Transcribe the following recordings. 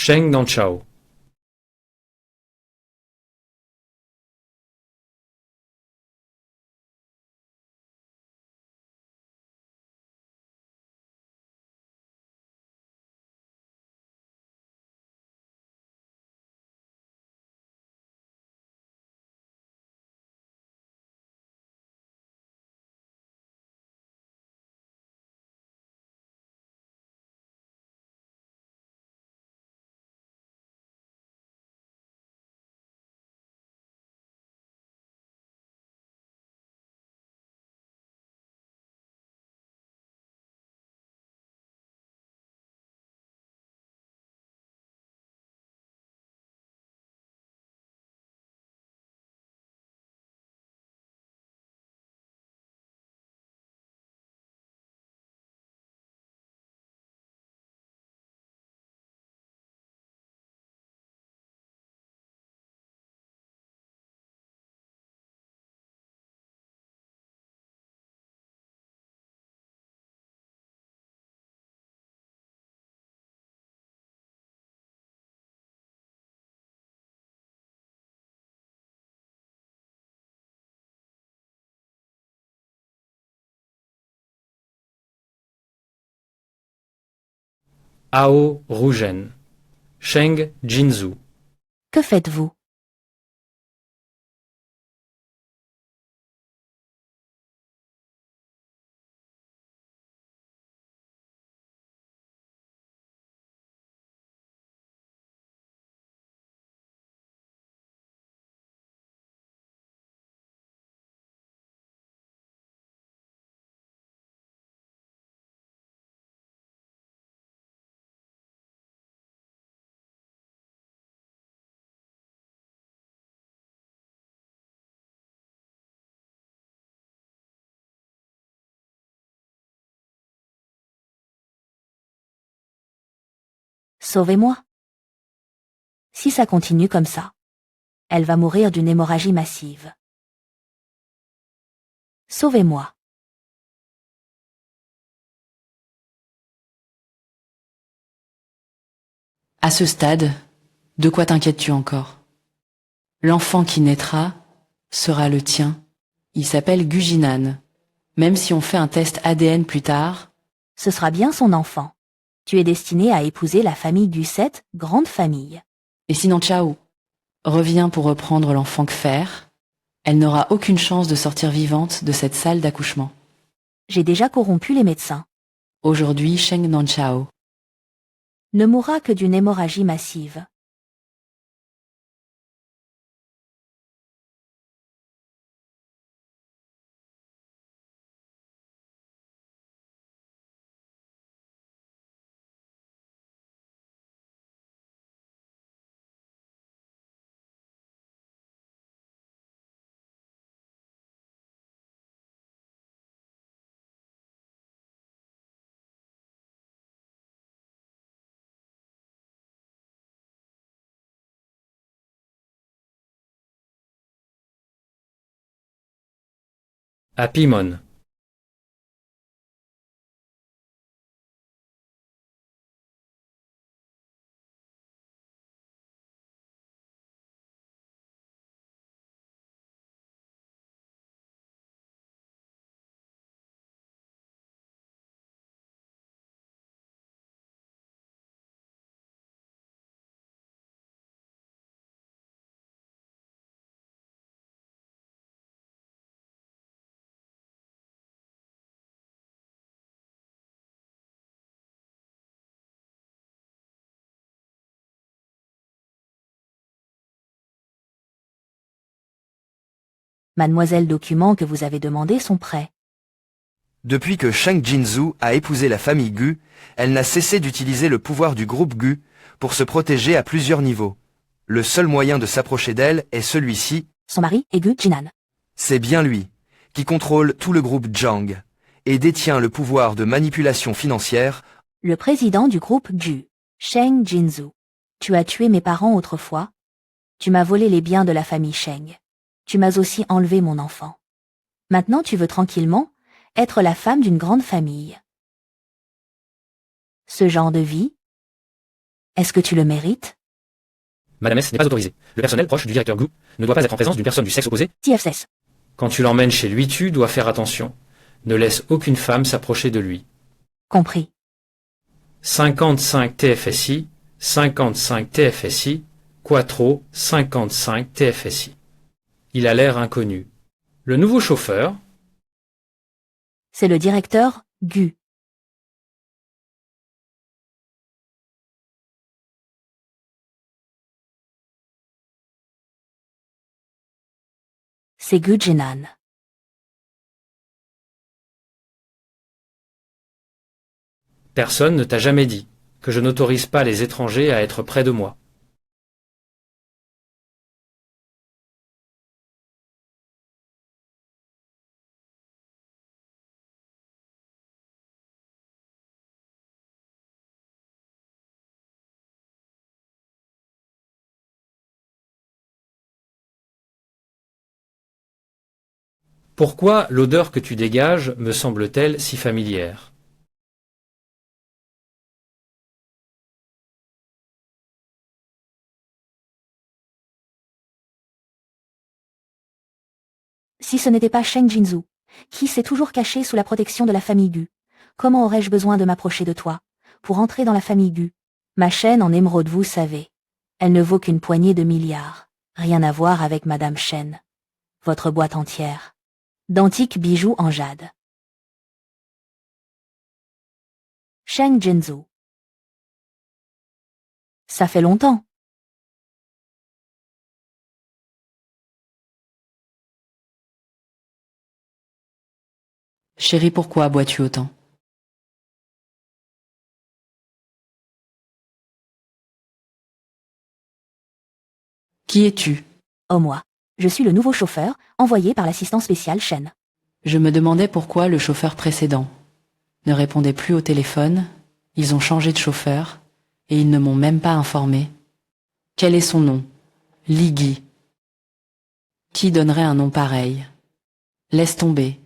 Sheng Nanchao. Ao Rougen. Sheng Jinzhu. Que faites-vous? Sauvez-moi. Si ça continue comme ça, elle va mourir d'une hémorragie massive. Sauvez-moi. À ce stade, de quoi t'inquiètes-tu encore? L'enfant qui naîtra sera le tien. Il s'appelle Gujinan. Même si on fait un test ADN plus tard, Ce sera bien son enfant. Tu es destiné à épouser la famille Gusset, grande famille. et sinon Chao revient pour reprendre l'enfant Kfer, elle n'aura aucune chance de sortir vivante de cette salle d'accouchement. J'ai déjà corrompu les médecins. Aujourd'hui, Sheng Nanchao. Ne mourra que d'une hémorragie massive. À Pimon. Mademoiselle documents que vous avez demandés sont prêts. Depuis que Sheng Jinzhu a épousé la famille Gu, elle n'a cessé d'utiliser le pouvoir du groupe Gu pour se protéger à plusieurs niveaux. Le seul moyen de s'approcher d'elle est celui-ci, Son mari est Gu Jinan. c'est bien lui, qui contrôle tout le groupe Jiang et détient le pouvoir de manipulation financière. Le président du groupe Gu, Sheng Jinzhu. Tu as tué mes parents autrefois. Tu m'as volé les biens de la famille Sheng. Tu m'as aussi enlevé mon enfant. Maintenant tu veux tranquillement être la femme d'une grande famille. Ce genre de vie, Est-ce que tu le mérites? Madame S n'est pas autorisée. Le personnel proche du directeur Gu ne doit pas être en présence d'une personne du sexe opposé. TFS. Quand tu l'emmènes chez lui, tu dois faire attention. Ne laisse aucune femme s'approcher de lui. Compris. 55 TFSI, 55 TFSI, Quattro, 55 TFSI. Il a l'air inconnu. Le nouveau chauffeur, C'est le directeur Gu. C'est Gu Jinan. personne ne t'a jamais dit que je n'autorise pas les étrangers à être près de moi. Pourquoi l'odeur que tu dégages me semble-t-elle si familière? Si ce n'était pas Sheng Jinzhu, qui s'est toujours caché sous la protection de la famille Gu, comment aurais-je besoin de m'approcher de toi, pour entrer dans la famille Gu? Ma chaîne en émeraude, vous savez. Elle ne vaut qu'une poignée de milliards. Rien à voir avec Madame Shen. Votre boîte entière. D'antiques bijoux en jade. Sheng Jinzhu. Ça fait longtemps. Chérie, pourquoi bois-tu autant? Qui es-tu? Oh moi. Je suis le nouveau chauffeur, envoyé par l'assistant spécial Shen. Je me demandais pourquoi le chauffeur précédent ne répondait plus au téléphone. Ils ont changé de chauffeur et ils ne m'ont même pas informé. Quel est son nom? Ligui. Qui donnerait un nom pareil? Laisse tomber.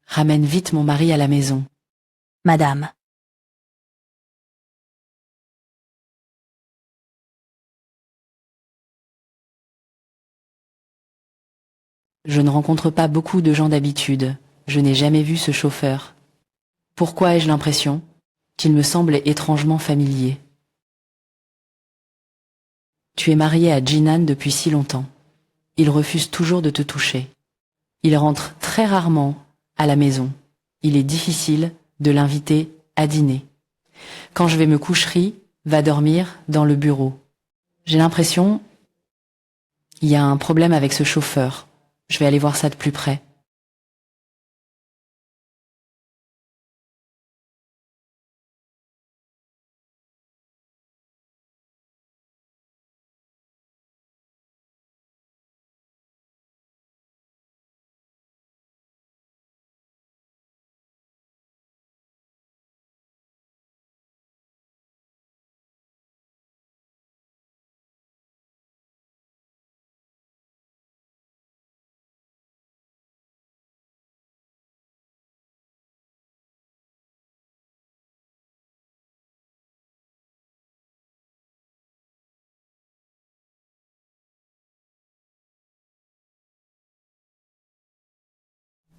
Ramène vite mon mari à la maison. Madame. Je ne rencontre pas beaucoup de gens d'habitude. Je n'ai jamais vu ce chauffeur. Pourquoi ai-je l'impression qu'il me semble étrangement familier? Tu es marié à Jinan depuis si longtemps. Il refuse toujours de te toucher. Il rentre très rarement à la maison. Il est difficile de l'inviter à dîner. Quand je vais me coucher, va dormir dans le bureau. J'ai l'impression il y a un problème avec ce chauffeur. Je vais aller voir ça de plus près.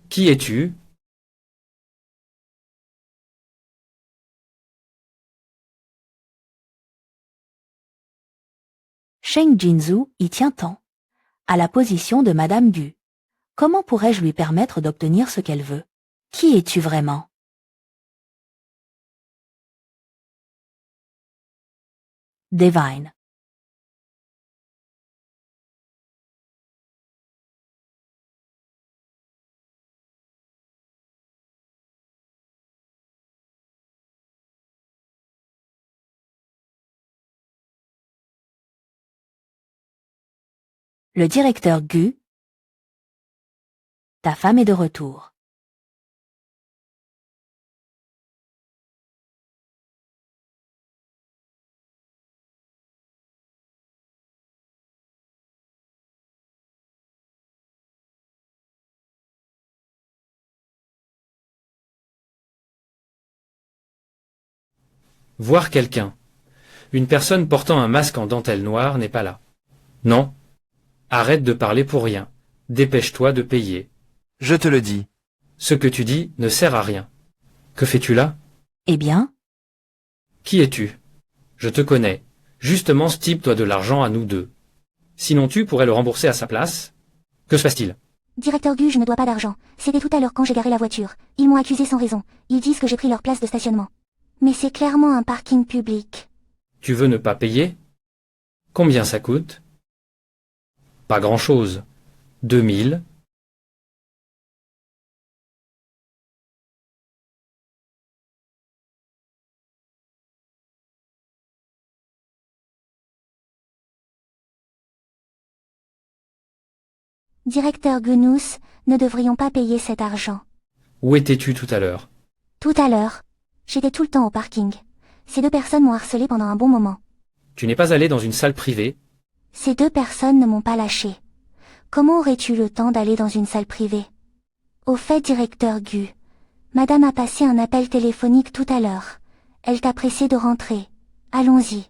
Qui es-tu? Sheng Jinzhu y tient tant. À la position de Madame Gu. Comment pourrais-je lui permettre d'obtenir ce qu'elle veut? Qui es-tu vraiment? Divine. Le directeur Gu. Ta femme est de retour. Voir quelqu'un. Une personne portant un masque en dentelle noire n'est pas là. Non. Arrête de parler pour rien. Dépêche-toi de payer. Je te le dis. Ce que tu dis ne sert à rien. Que fais-tu là? Eh bien, Qui es-tu? Je te connais. Justement, ce type doit de l'argent à nous deux. Sinon tu pourrais le rembourser à sa place. Que se passe-t-il? Directeur Gu, je ne dois pas d'argent. C'était tout à l'heure quand j'ai garé la voiture. Ils m'ont accusé sans raison. Ils disent que j'ai pris leur place de stationnement. Mais c'est clairement un parking public. Tu veux ne pas payer? Combien ça coûte? Pas grand-chose. 2000. Directeur Gunous, ne devrions pas payer cet argent. Où étais-tu tout à l'heure? Tout à l'heure. J'étais tout le temps au parking. Ces deux personnes m'ont harcelé pendant un bon moment. Tu n'es pas allé dans une salle privée? Ces deux personnes ne m'ont pas lâché. Comment aurais-tu le temps d'aller dans une salle privée? Au fait, directeur Gu, madame a passé un appel téléphonique tout à l'heure. Elle t'a pressé de rentrer. Allons-y.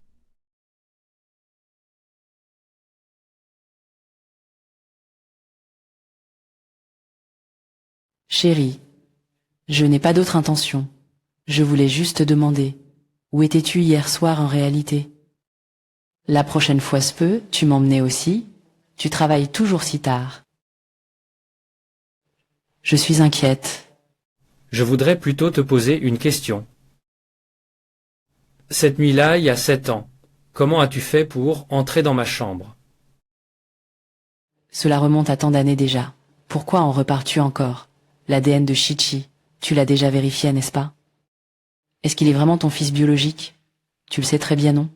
Chérie, je n'ai pas d'autre intention. Je voulais juste te demander, où étais-tu hier soir en réalité? La prochaine fois se peut, tu m'emmenais aussi. Tu travailles toujours si tard. Je suis inquiète. Je voudrais plutôt te poser une question. Cette nuit-là, il y a 7 ans, comment as-tu fait pour entrer dans ma chambre? Cela remonte à tant d'années déjà. Pourquoi en repars-tu encore? L'ADN de Shichi, tu l'as déjà vérifié, n'est-ce pas? Est-ce qu'il est vraiment ton fils biologique? Tu le sais très bien, non?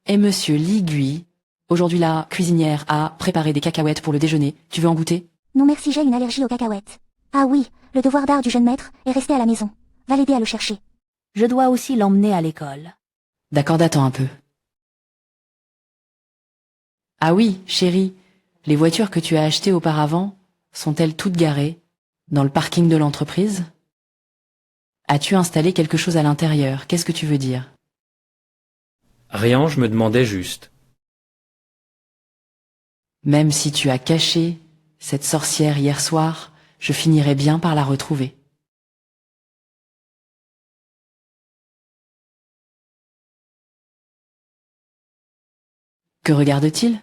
Et monsieur Ligui, aujourd'hui la cuisinière a préparé des cacahuètes pour le déjeuner. Tu veux en goûter? Non merci, j'ai une allergie aux cacahuètes. Ah oui, le devoir d'art du jeune maître est resté à la maison. Va l'aider à le chercher. je dois aussi l'emmener à l'école. D'accord, attends un peu. Ah oui, chérie, les voitures que tu as achetées auparavant, sont-elles toutes garées dans le parking de l'entreprise? As-tu installé quelque chose à l'intérieur? Qu'est-ce que tu veux dire? Rien, je me demandais juste. Même si tu as caché cette sorcière hier soir, je finirai bien par la retrouver. Que regarde-t-il?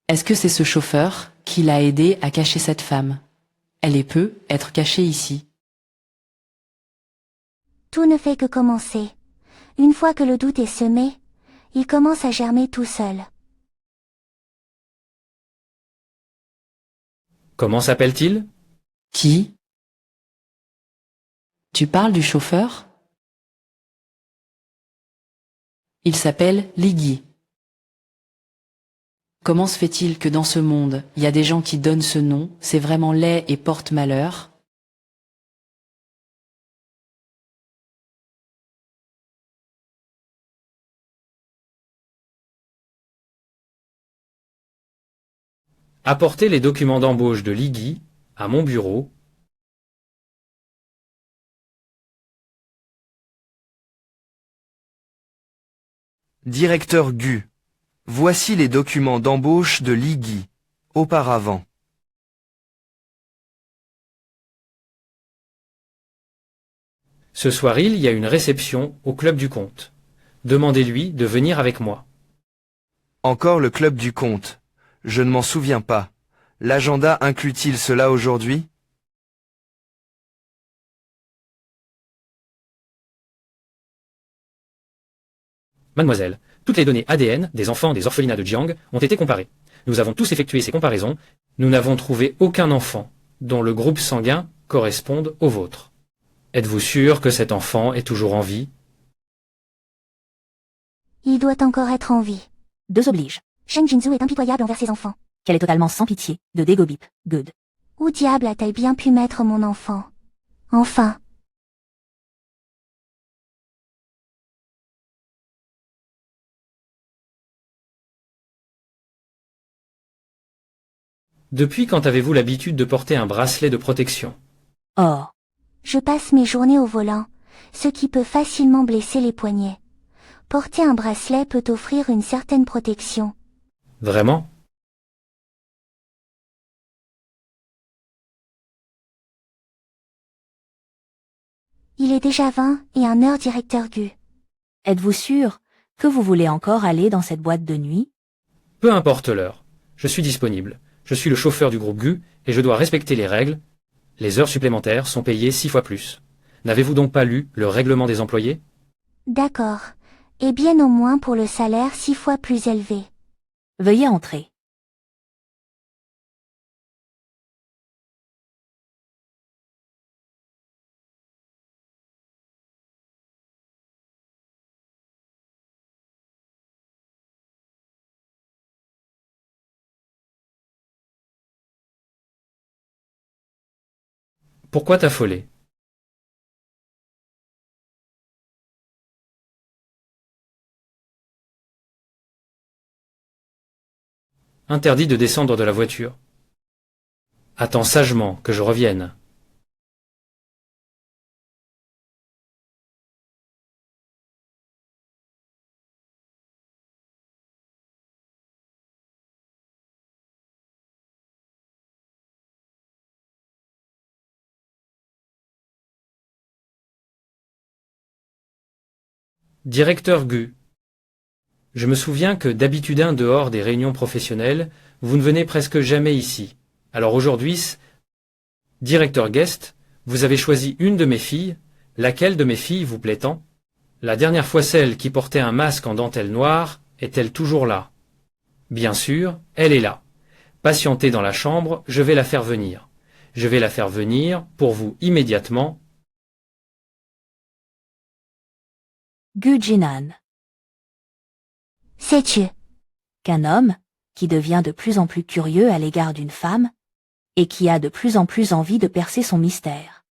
Est-ce que c'est ce chauffeur qui l'a aidé à cacher cette femme? Elle peut être cachée ici. Tout ne fait que commencer. Une fois que le doute est semé, il commence à germer tout seul. Comment s'appelle-t-il? Qui? Tu parles du chauffeur? Il s'appelle Ligui. Comment se fait-il que dans ce monde, il y a des gens qui donnent ce nom, c'est vraiment laid et porte malheur? Apportez les documents d'embauche de Ligui à mon bureau. Directeur Gu. Voici les documents d'embauche de Ligui. Auparavant. Ce soir, il y a une réception au Club du Comte. Demandez-lui de venir avec moi. Encore le club du comte. Je ne m'en souviens pas. L'agenda inclut-il cela aujourd'hui? Mademoiselle, toutes les données ADN des enfants des orphelinats de Jiang ont été comparées. Nous avons tous effectué ces comparaisons. Nous n'avons trouvé aucun enfant dont le groupe sanguin corresponde au vôtre. Êtes-vous sûr que cet enfant est toujours en vie? Il doit encore être en vie. Deux obliges. Sheng Jinzhu est impitoyable envers ses enfants. Qu'elle est totalement sans pitié. De Dégobip. Good. Où diable a-t-elle bien pu mettre mon enfant? Enfin. Depuis quand avez-vous l'habitude de porter un bracelet de protection? Or, Je passe mes journées au volant, ce qui peut facilement blesser les poignets. Porter un bracelet peut offrir une certaine protection. Vraiment? Il est déjà 20 et 1 heure, directeur Gu. Êtes-vous sûr que vous voulez encore aller dans cette boîte de nuit? Peu importe l'heure. Je suis disponible. Je suis le chauffeur du groupe GU et je dois respecter les règles. Les heures supplémentaires sont payées 6 fois plus. N'avez-vous donc pas lu le règlement des employés? D'accord. Et bien au moins pour le salaire 6 fois plus élevé. Veuillez entrer. Pourquoi t'affoler? Interdit de descendre de la voiture. Attends sagement que je revienne. Directeur GU. Je me souviens que d'habitude dehors des réunions professionnelles, vous ne venez presque jamais ici. Alors aujourd'hui, directeur guest, vous avez choisi une de mes filles. Laquelle de mes filles vous plaît tant? La dernière fois celle qui portait un masque en dentelle noire, est-elle toujours là? Bien sûr, elle est là. Patientez dans la chambre, je vais la faire venir. Je vais la faire venir pour vous immédiatement. Gu Jinan. Sais-tu? Qu'un homme, qui devient de plus en plus curieux à l'égard d'une femme, et qui a de plus en plus envie de percer son mystère,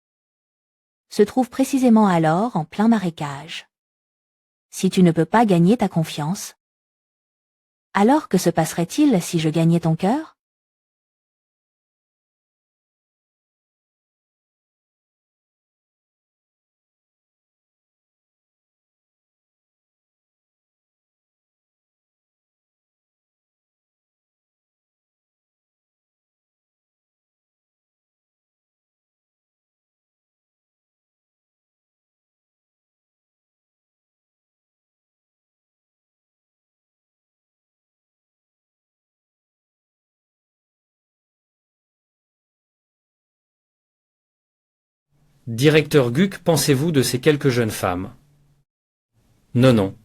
se trouve précisément alors en plein marécage. Si tu ne peux pas gagner ta confiance, alors que se passerait-il si je gagnais ton cœur? Directeur GU, que pensez-vous de ces quelques jeunes femmes? Non, non.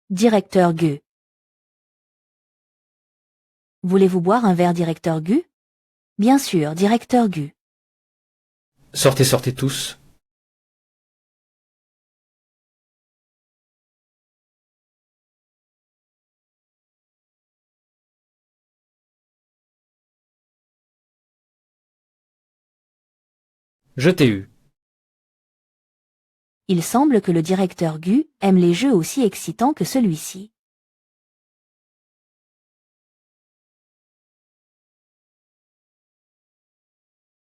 Directeur Gu. Voulez-vous boire un verre, directeur Gu? Bien sûr, directeur Gu. Sortez, sortez tous. Je t'ai eu. Il semble que le directeur Gu aime les jeux aussi excitants que celui-ci.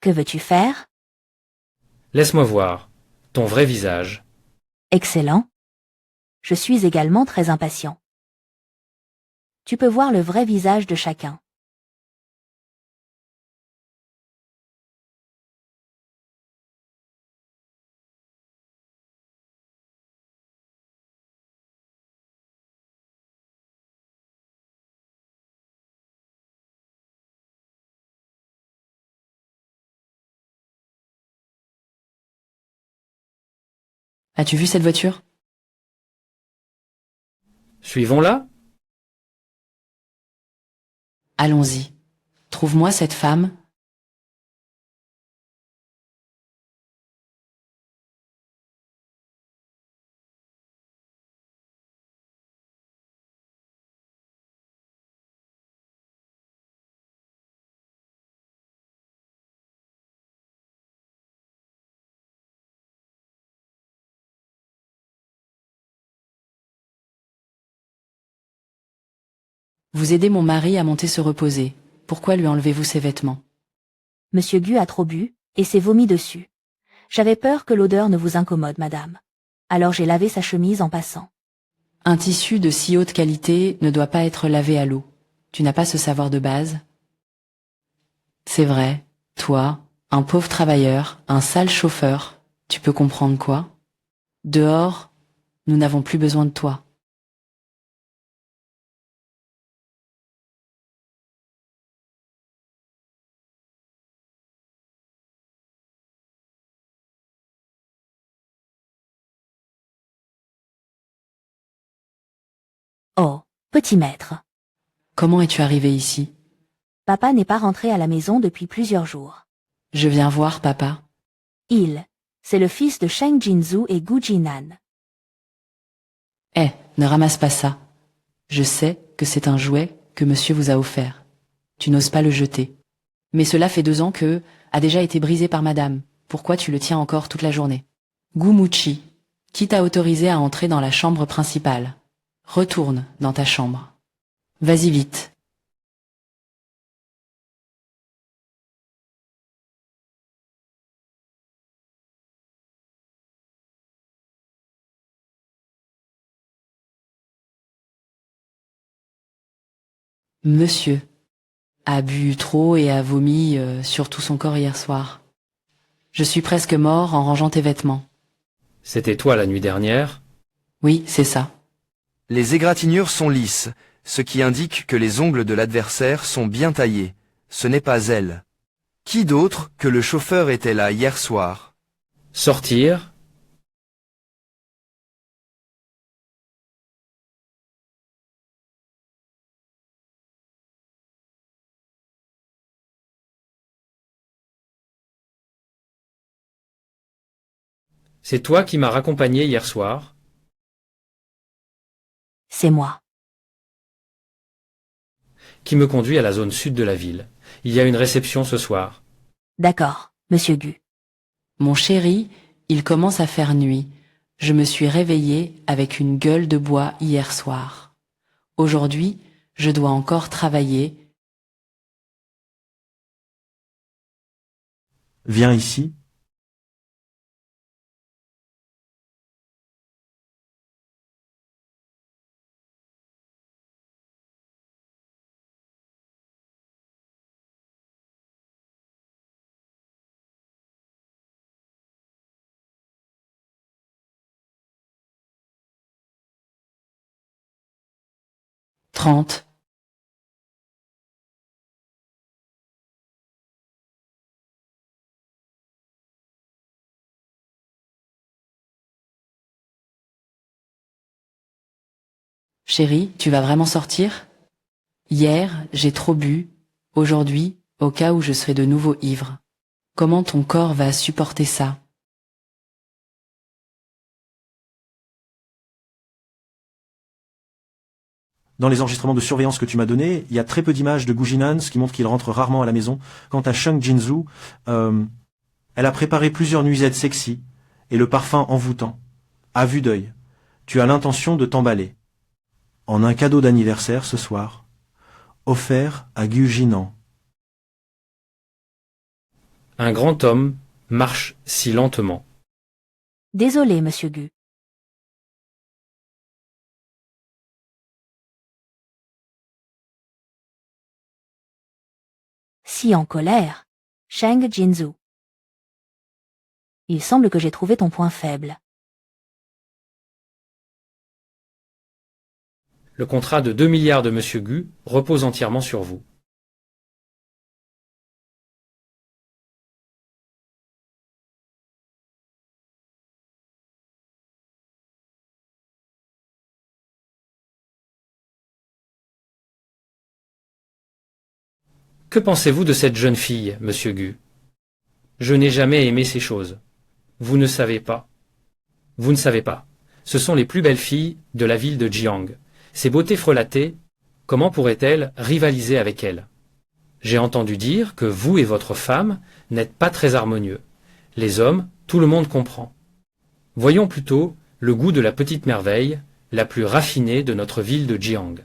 Que veux-tu faire? Laisse-moi voir. Ton vrai visage. Excellent. Je suis également très impatient. Tu peux voir le vrai visage de chacun. As-tu vu cette voiture? Suivons-la? Allons-y. Trouve-moi cette femme. Vous aidez mon mari à monter se reposer. Pourquoi lui enlevez-vous ses vêtements? Monsieur Gu a trop bu, et s'est vomi dessus. J'avais peur que l'odeur ne vous incommode, madame. Alors j'ai lavé sa chemise en passant. Un tissu de si haute qualité ne doit pas être lavé à l'eau. Tu n'as pas ce savoir de base? C'est vrai, toi, un pauvre travailleur, un sale chauffeur, tu peux comprendre quoi? Dehors, nous n'avons plus besoin de toi. Oh, petit maître. Comment es-tu arrivé ici? Papa n'est pas rentré à la maison depuis plusieurs jours. Je viens voir papa. C'est le fils de Sheng Jinzhu et Gu Jinan. Eh, ne ramasse pas ça. Je sais que c'est un jouet que monsieur vous a offert. Tu n'oses pas le jeter. Mais cela fait 2 ans que a déjà été brisé par madame. Pourquoi tu le tiens encore toute la journée? Gu Muchi, qui t'a autorisé à entrer dans la chambre principale? Retourne dans ta chambre. Vas-y vite. Monsieur a bu trop et a vomi sur tout son corps hier soir. Je suis presque mort en rangeant tes vêtements. C'était toi la nuit dernière. Oui, c'est ça. Les égratignures sont lisses, ce qui indique que les ongles de l'adversaire sont bien taillés. Ce n'est pas elle. Qui d'autre que le chauffeur était là hier soir? Sortir. C'est toi qui m'as raccompagné hier soir. C'est moi. Qui me conduit à la zone sud de la ville. Il y a une réception ce soir. D'accord, monsieur Gu. Mon chéri, il commence à faire nuit. Je me suis réveillée avec une gueule de bois hier soir. Aujourd'hui, je dois encore travailler. Viens ici. « 30. Chérie, tu vas vraiment sortir? Hier, j'ai trop bu. Aujourd'hui, au cas où je serai de nouveau ivre. Comment ton corps va supporter ça? Dans les enregistrements de surveillance que tu m'as donnés, il y a très peu d'images de Gu Jinan, ce qui montre qu'il rentre rarement à la maison. Quant à Sheng Jinzhu, elle a préparé plusieurs nuisettes sexy et le parfum envoûtant. À vue d'œil, tu as l'intention de t'emballer. En un cadeau d'anniversaire ce soir, offert à Gu Jinan. Un grand homme marche si lentement. Désolé, monsieur Gu. Si en colère, Sheng Jinzhu. Il semble que j'ai trouvé ton point faible. Le contrat de 2 milliards de Monsieur Gu repose entièrement sur vous. Que pensez-vous de cette jeune fille, Monsieur Gu? Je n'ai jamais aimé ces choses. Vous ne savez pas. Vous ne savez pas. Ce sont les plus belles filles de la ville de Jiang. Ces beautés frelatées, comment pourraient-elles rivaliser avec elles? J'ai entendu dire que vous et votre femme n'êtes pas très harmonieux. Les hommes, tout le monde comprend. Voyons plutôt le goût de la petite merveille, la plus raffinée de notre ville de Jiang.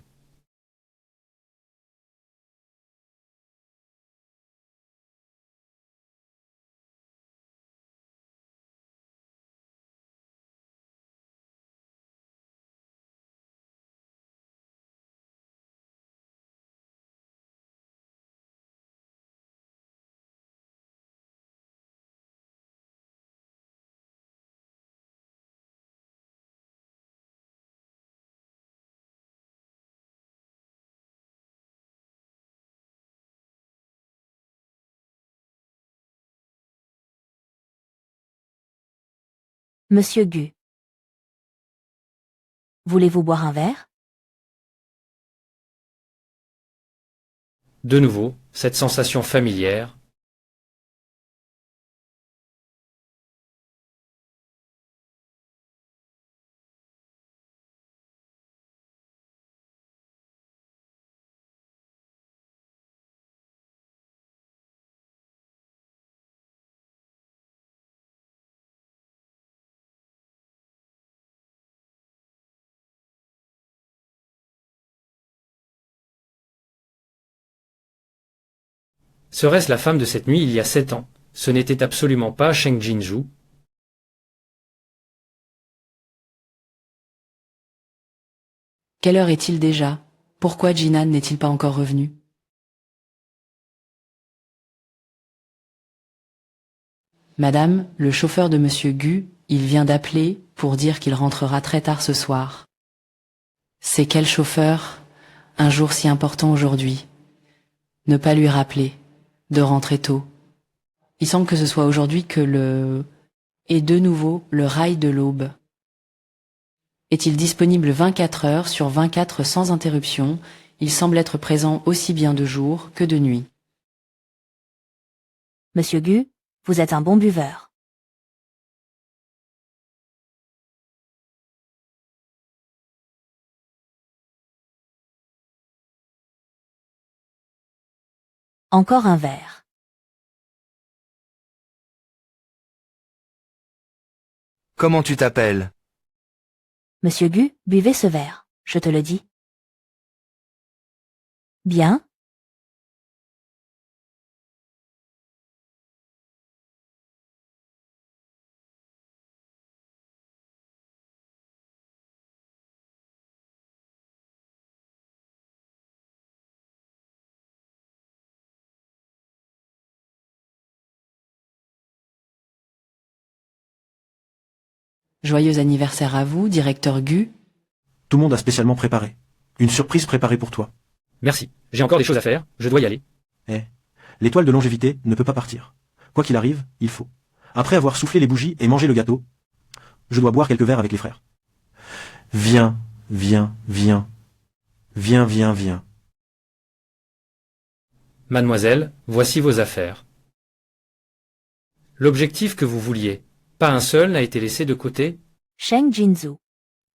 Monsieur Gu. Voulez-vous boire un verre? De nouveau, cette sensation familière. Serait-ce la femme de cette nuit il y a 7 ans? Ce n'était absolument pas Sheng Jinzhou. Quelle heure est-il déjà? Pourquoi Jinan n'est-il pas encore revenu? Madame, le chauffeur de Monsieur Gu, il vient d'appeler pour dire qu'il rentrera très tard ce soir. C'est quel chauffeur? Un jour si important aujourd'hui. Ne pas lui rappeler de rentrer tôt. Il semble que ce soit aujourd'hui que et de nouveau le rail de l'aube. Est-il disponible 24 heures sur 24 sans interruption? Il semble être présent aussi bien de jour que de nuit. Monsieur Gu, vous êtes un bon buveur. Encore un verre. Comment tu t'appelles? Monsieur Gu, buvez ce verre, je te le dis. Bien? Joyeux anniversaire à vous, directeur Gu. Tout le monde a spécialement préparé. Une surprise préparée pour toi. Merci, j'ai encore des choses à faire, je dois y aller. Eh, l'étoile de longévité ne peut pas partir. Quoi qu'il arrive, il faut. Après avoir soufflé les bougies et mangé le gâteau, je dois boire quelques verres avec les frères. Viens, viens, viens. Viens, viens, viens. Mademoiselle, voici vos affaires. L'objectif que vous vouliez, pas un seul n'a été laissé de côté? Sheng Jinzhou.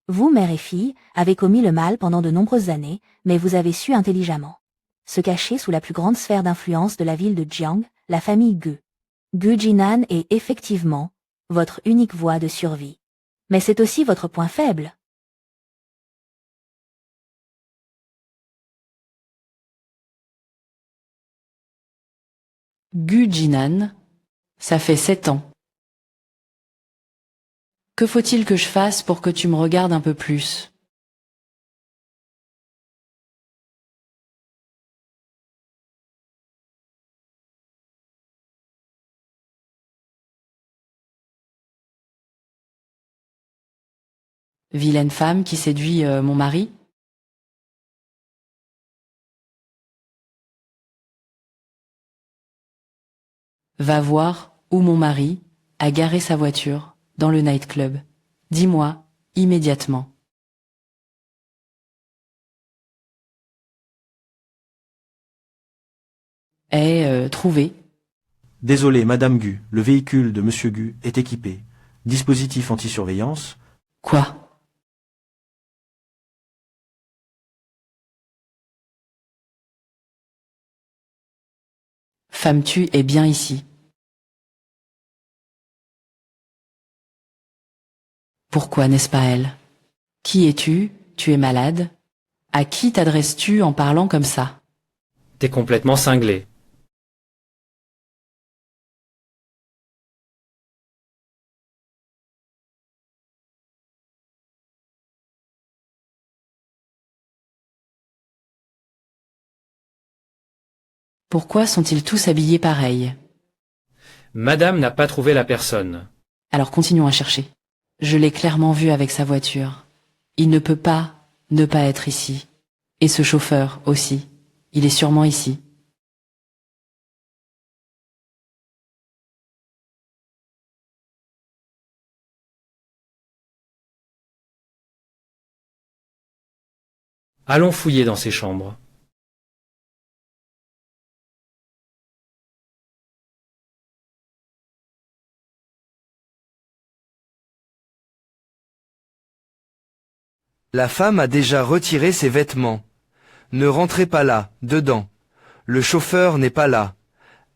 Vous, mère et fille, avez commis le mal pendant de nombreuses années, mais vous avez su intelligemment se cacher sous la plus grande sphère d'influence de la ville de Jiang, la famille Gu. Gu Jinan est effectivement votre unique voie de survie. Mais c'est aussi votre point faible. Gu Jinan, ça fait 7 ans. Que faut-il que je fasse pour que tu me regardes un peu plus? Vilaine femme qui séduit mon mari? Va voir où mon mari a garé sa voiture dans le nightclub. Dis-moi immédiatement. Est trouvé. Désolé, Madame Gu, le véhicule de Monsieur Gu est équipé. Dispositif anti-surveillance. Quoi? Femme tu es bien ici. Pourquoi n'est-ce pas elle? Qui es-tu? Tu es malade? À qui t'adresses-tu en parlant comme ça? T'es complètement cinglé. Pourquoi sont-ils tous habillés pareil? Madame n'a pas trouvé la personne. Alors continuons à chercher. Je l'ai clairement vu avec sa voiture. Il ne peut pas ne pas être ici. Et ce chauffeur aussi. Il est sûrement ici. Allons fouiller dans ses chambres. La femme a déjà retiré ses vêtements. Ne rentrez pas là, dedans. Le chauffeur n'est pas là.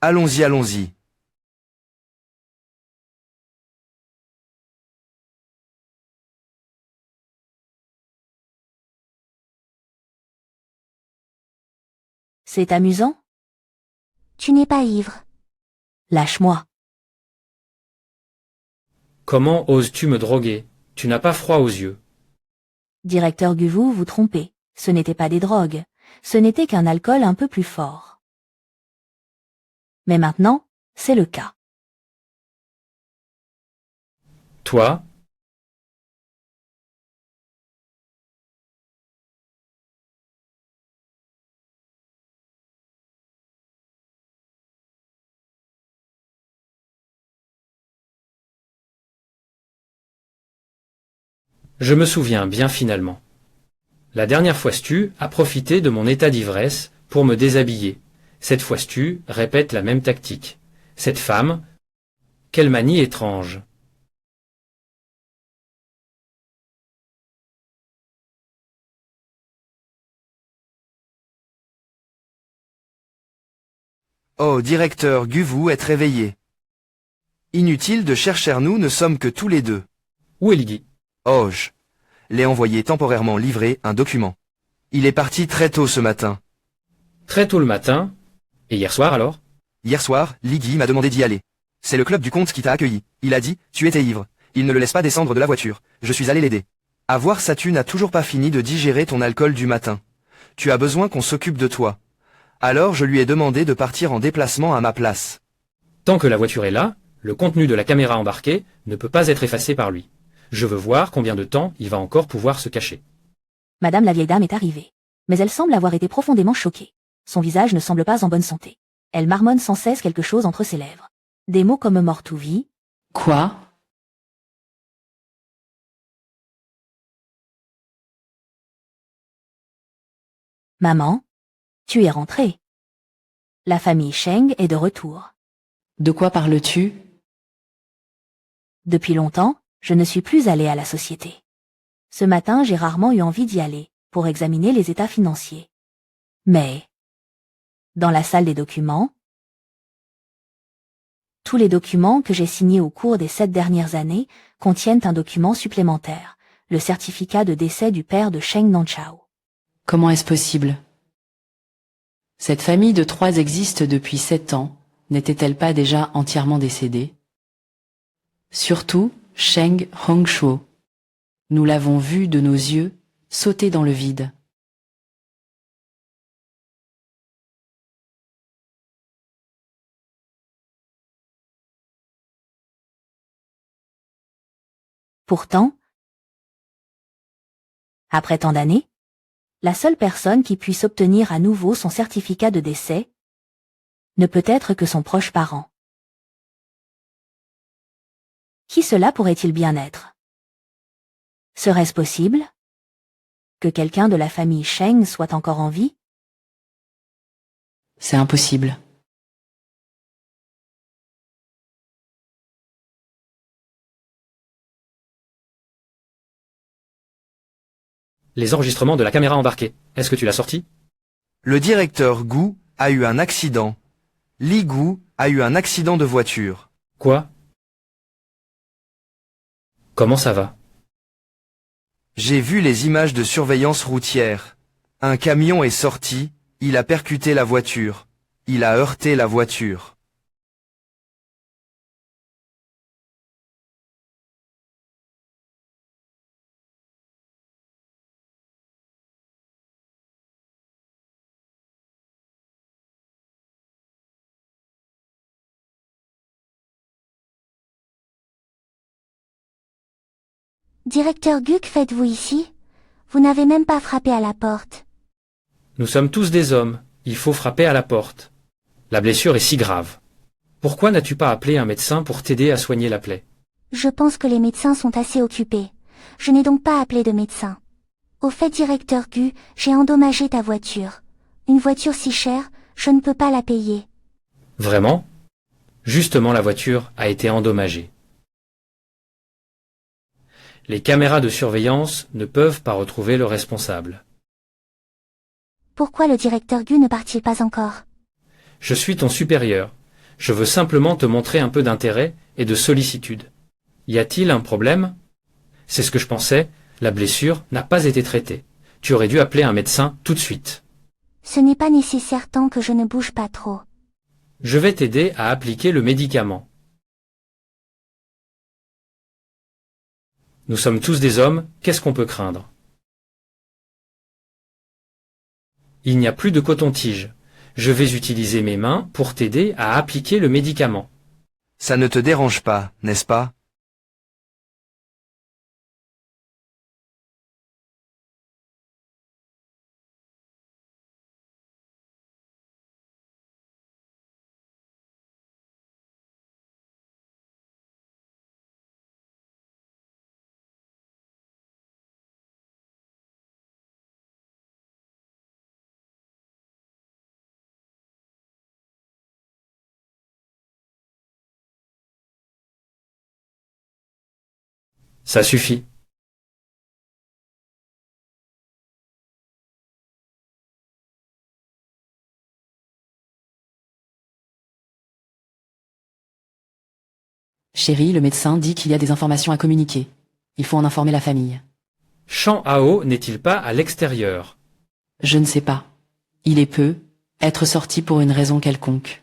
Allons-y, allons-y. C'est amusant? Tu n'es pas ivre. Lâche-moi. Comment oses-tu me droguer? Tu n'as pas froid aux yeux. Directeur Gu, vous vous trompez. Ce n'était pas des drogues. Ce n'était qu'un alcool un peu plus fort. Mais maintenant, c'est le cas. Toi, je me souviens bien finalement. La dernière fois Stu a profité de mon état d'ivresse pour me déshabiller. Cette fois Stu répète la même tactique. Cette femme, quelle manie étrange. Oh, directeur Gu, vous êtes réveillé. Inutile de chercher, nous ne sommes que tous les deux. Où est Lydie? Oh, je l'ai envoyé temporairement livrer un document. Il est parti très tôt ce matin. Très tôt le matin. Et hier soir alors? Hier soir, Lydie m'a demandé d'y aller. C'est le club du comte qui t'a accueilli. Il a dit, tu étais ivre. Il ne le laisse pas descendre de la voiture. Je suis allé l'aider. À voir ça, tu n'as toujours pas fini de digérer ton alcool du matin. Tu as besoin qu'on s'occupe de toi. Alors je lui ai demandé de partir en déplacement à ma place. Tant que la voiture est là, le contenu de la caméra embarquée ne peut pas être effacé par lui. Je veux voir combien de temps il va encore pouvoir se cacher. Madame la vieille dame est arrivée. Mais elle semble avoir été profondément choquée. Son visage ne semble pas en bonne santé. Elle marmonne sans cesse quelque chose entre ses lèvres. Des mots comme mort ou vie. Quoi? Maman, tu es rentrée. La famille Sheng est de retour. De quoi parles-tu? Depuis longtemps, je ne suis plus allée à la société. Ce matin, j'ai rarement eu envie d'y aller, pour examiner les états financiers. Mais, dans la salle des documents, tous les documents que j'ai signés au cours des 7 dernières années contiennent un document supplémentaire, le certificat de décès du père de Sheng Nanchao. Comment est-ce possible? Cette famille de 3 existe depuis 7 ans. N'était-elle pas déjà entièrement décédée? Surtout Sheng Hongshuo. Nous l'avons vu de nos yeux sauter dans le vide. Pourtant, après tant d'années, la seule personne qui puisse obtenir à nouveau son certificat de décès ne peut être que son proche parent. Qui cela pourrait-il bien être? Serait-ce possible que quelqu'un de la famille Sheng soit encore en vie? C'est impossible. Les enregistrements de la caméra embarquée. Est-ce que tu l'as sorti? Le directeur Gu a eu un accident. Li Gu a eu un accident de voiture. Quoi? Comment ça va? J'ai vu les images de surveillance routière. Un camion est sorti, il a percuté la voiture. Il a heurté la voiture. Directeur Gu, que faites-vous ici? Vous n'avez même pas frappé à la porte. Nous sommes tous des hommes. Il faut frapper à la porte. La blessure est si grave. Pourquoi n'as-tu pas appelé un médecin pour t'aider à soigner la plaie? Je pense que les médecins sont assez occupés. Je n'ai donc pas appelé de médecin. Au fait, directeur Gu, j'ai endommagé ta voiture. Une voiture si chère, je ne peux pas la payer. Vraiment? Justement, la voiture a été endommagée. Les caméras de surveillance ne peuvent pas retrouver le responsable. Pourquoi le directeur Gu ne part-il pas encore? Je suis ton supérieur. Je veux simplement te montrer un peu d'intérêt et de sollicitude. Y a-t-il un problème? C'est ce que je pensais, la blessure n'a pas été traitée. Tu aurais dû appeler un médecin tout de suite. Ce n'est pas nécessaire tant que je ne bouge pas trop. Je vais t'aider à appliquer le médicament. Nous sommes tous des hommes, qu'est-ce qu'on peut craindre? Il n'y a plus de coton-tige. Je vais utiliser mes mains pour t'aider à appliquer le médicament. Ça ne te dérange pas, n'est-ce pas? Ça suffit. Chérie, le médecin dit qu'il y a des informations à communiquer. Il faut en informer la famille. Shang Hao n'est-il pas à l'extérieur? Je ne sais pas. Il est peu, être sorti pour une raison quelconque.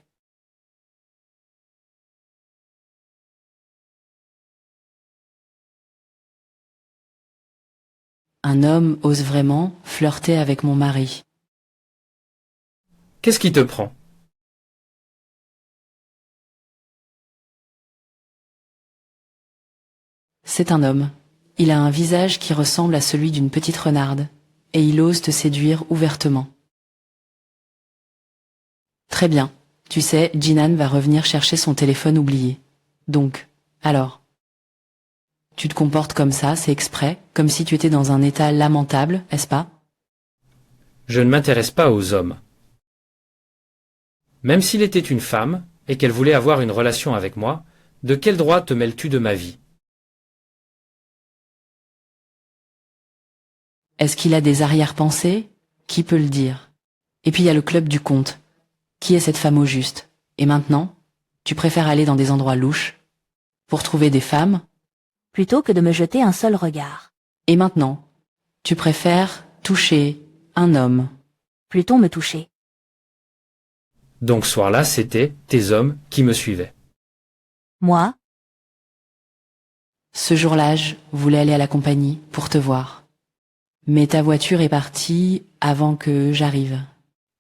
Un homme ose vraiment flirter avec mon mari. Qu'est-ce qui te prend? C'est un homme. Il a un visage qui ressemble à celui d'une petite renarde, et il ose te séduire ouvertement. Très bien. Tu sais, Jinan va revenir chercher son téléphone oublié. Donc, alors? Tu te comportes comme ça, c'est exprès, comme si tu étais dans un état lamentable, est-ce pas? Je ne m'intéresse pas aux hommes. Même s'il était une femme, et qu'elle voulait avoir une relation avec moi, de quel droit te mêles-tu de ma vie? Est-ce qu'il a des arrière-pensées? Qui peut le dire? Et puis il y a le club du comte. Qui est cette femme au juste? Et maintenant? Tu préfères aller dans des endroits louches? Pour trouver des femmes? Plutôt que de me jeter un seul regard. Et maintenant? Tu préfères toucher un homme? Plutôt me toucher. Donc ce soir-là, c'était tes hommes qui me suivaient. Moi, Ce jour-là, je voulais aller à la compagnie pour te voir. Mais ta voiture est partie avant que j'arrive.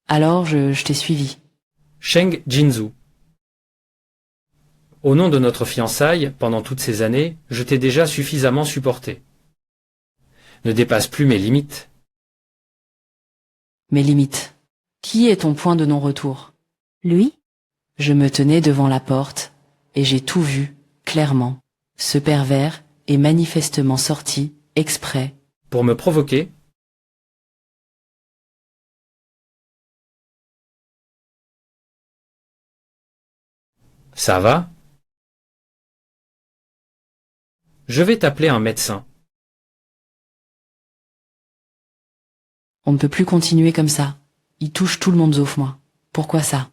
Alors je t'ai suivi. Sheng Jinzhou. Au nom de notre fiançailles, pendant toutes ces années, je t'ai déjà suffisamment supporté. Ne dépasse plus mes limites. Mes limites. Qui est ton point de non-retour? lui, Je me tenais devant la porte, et j'ai tout vu, clairement. Ce pervers est manifestement sorti, exprès. Pour me provoquer, ça va? Je vais t'appeler un médecin. On ne peut plus continuer comme ça. Il touche tout le monde sauf moi. Pourquoi ça?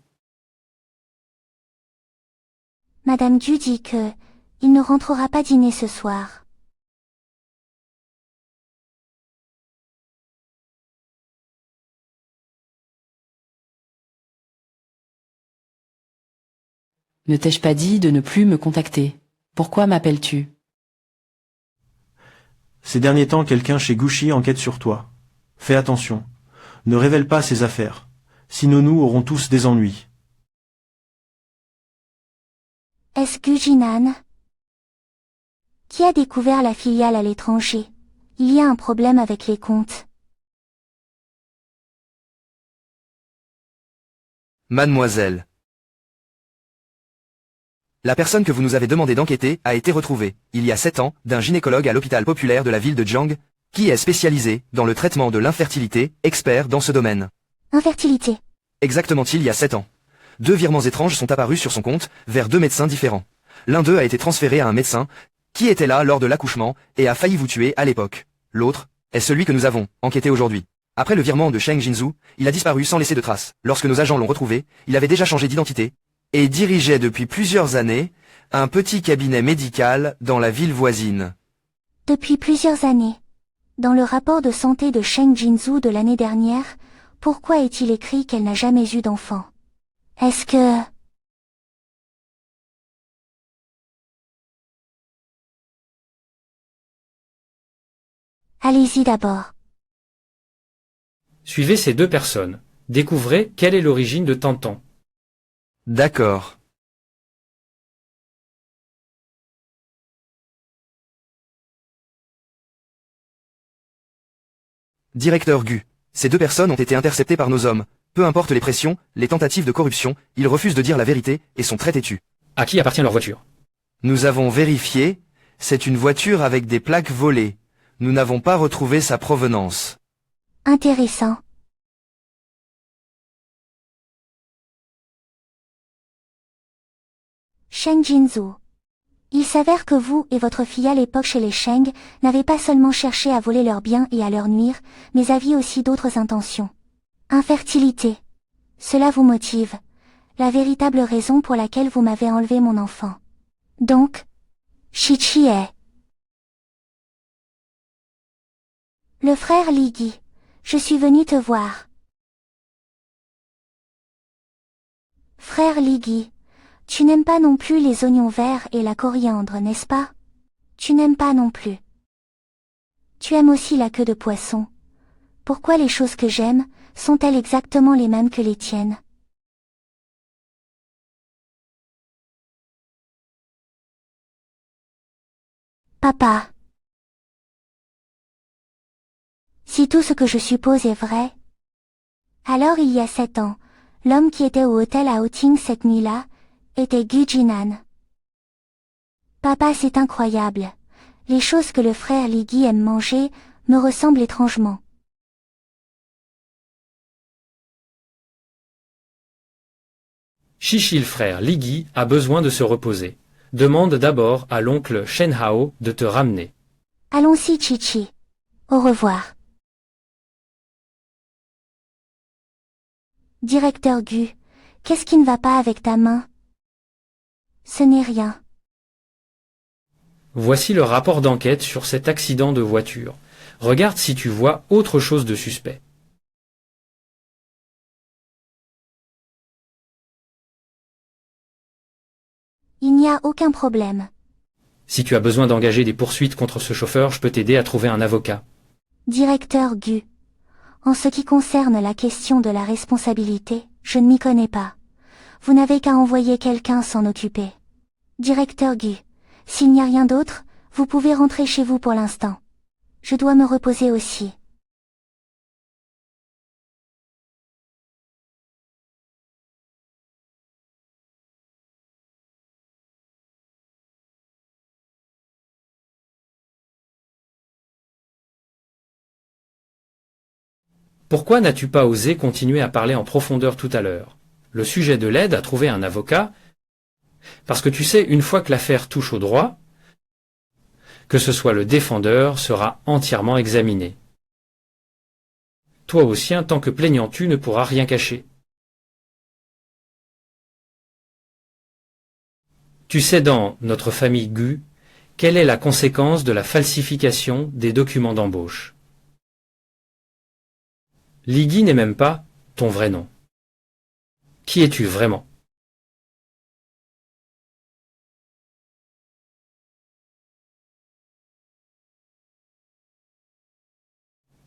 Madame Gu dit que il ne rentrera pas dîner ce soir. Ne t'ai-je pas dit de ne plus me contacter? Pourquoi m'appelles-tu? Ces derniers temps, quelqu'un chez Gucci enquête sur toi. Fais attention. Ne révèle pas ses affaires. Sinon nous aurons tous des ennuis. Est-ce Gu Jinan? Qui a découvert la filiale à l'étranger? Il y a un problème avec les comptes. Mademoiselle. La personne que vous nous avez demandé d'enquêter a été retrouvée, il y a 7 ans, d'un gynécologue à l'hôpital populaire de la ville de Jiang. qui est spécialisé dans le traitement de l'infertilité, expert dans ce domaine. Infertilité. Exactement il y a 7 ans. 2 virements étranges sont apparus sur son compte, vers 2 médecins différents. L'un d'eux a été transféré à un médecin, qui était là lors de l'accouchement, et a failli vous tuer à l'époque. L'autre, est celui que nous avons enquêté aujourd'hui. Après le virement de Sheng Jinzhou, il a disparu sans laisser de traces. Lorsque nos agents l'ont retrouvé, il avait déjà changé d'identité, et dirigeait depuis plusieurs années, un petit cabinet médical dans la ville voisine. Depuis plusieurs années. Dans le rapport de santé de Sheng Jinzhou de l'année dernière, pourquoi est-il écrit qu'elle n'a jamais eu d'enfant? Est-ce que... Allez-y d'abord. Suivez ces 2 personnes. Découvrez quelle est l'origine de Tantan. D'accord. Directeur Gu. Ces 2 personnes ont été interceptées par nos hommes. Peu importe les pressions, les tentatives de corruption, ils refusent de dire la vérité et sont très têtus. À qui appartient leur voiture? Nous avons vérifié, c'est une voiture avec des plaques volées. Nous n'avons pas retrouvé sa provenance. Intéressant. Sheng Jinzhou. Il s'avère que vous et votre fille à l'époque chez les Sheng n'avez pas seulement cherché à voler leurs biens et à leur nuire, mais aviez aussi d'autres intentions. Infertilité. Cela vous motive. La véritable raison pour laquelle vous m'avez enlevé mon enfant. Donc, Shichi est... Le frère Li. Je suis venu te voir. Frère Li, tu n'aimes pas non plus les oignons verts et la coriandre, n'est-ce pas? Tu n'aimes pas non plus. Tu aimes aussi la queue de poisson. Pourquoi les choses que j'aime sont-elles exactement les mêmes que les tiennes? Papa. Si tout ce que je suppose est vrai, alors il y a 7 ans, l'homme qui était au hôtel à Outing cette nuit-là, était Gu Jinan. Papa, c'est incroyable. Les choses que le frère Li aime manger me ressemblent étrangement. Shishi le frère Li a besoin de se reposer. Demande d'abord à l'oncle Shen Hao de te ramener. Allons-y, Chichi. Au revoir. Directeur Gu, qu'est-ce qui ne va pas avec ta main? Ce n'est rien. Voici le rapport d'enquête sur cet accident de voiture. Regarde si tu vois autre chose de suspect. Il n'y a aucun problème. Si tu as besoin d'engager des poursuites contre ce chauffeur, je peux t'aider à trouver un avocat. Directeur Gu, en ce qui concerne la question de la responsabilité, je ne m'y connais pas. Vous n'avez qu'à envoyer quelqu'un s'en occuper. Directeur Gu, s'il n'y a rien d'autre, vous pouvez rentrer chez vous pour l'instant. Je dois me reposer aussi. Pourquoi n'as-tu pas osé continuer à parler en profondeur tout à l'heure? Le sujet de l'aide à trouver un avocat, parce que tu sais, une fois que l'affaire touche au droit, que ce soit le défendeur sera entièrement examiné. Toi aussi, tant que plaignant tu ne pourras rien cacher. Tu sais dans notre famille Gu, quelle est la conséquence de la falsification des documents d'embauche. Li Gi n'est même pas ton vrai nom. Qui es-tu vraiment?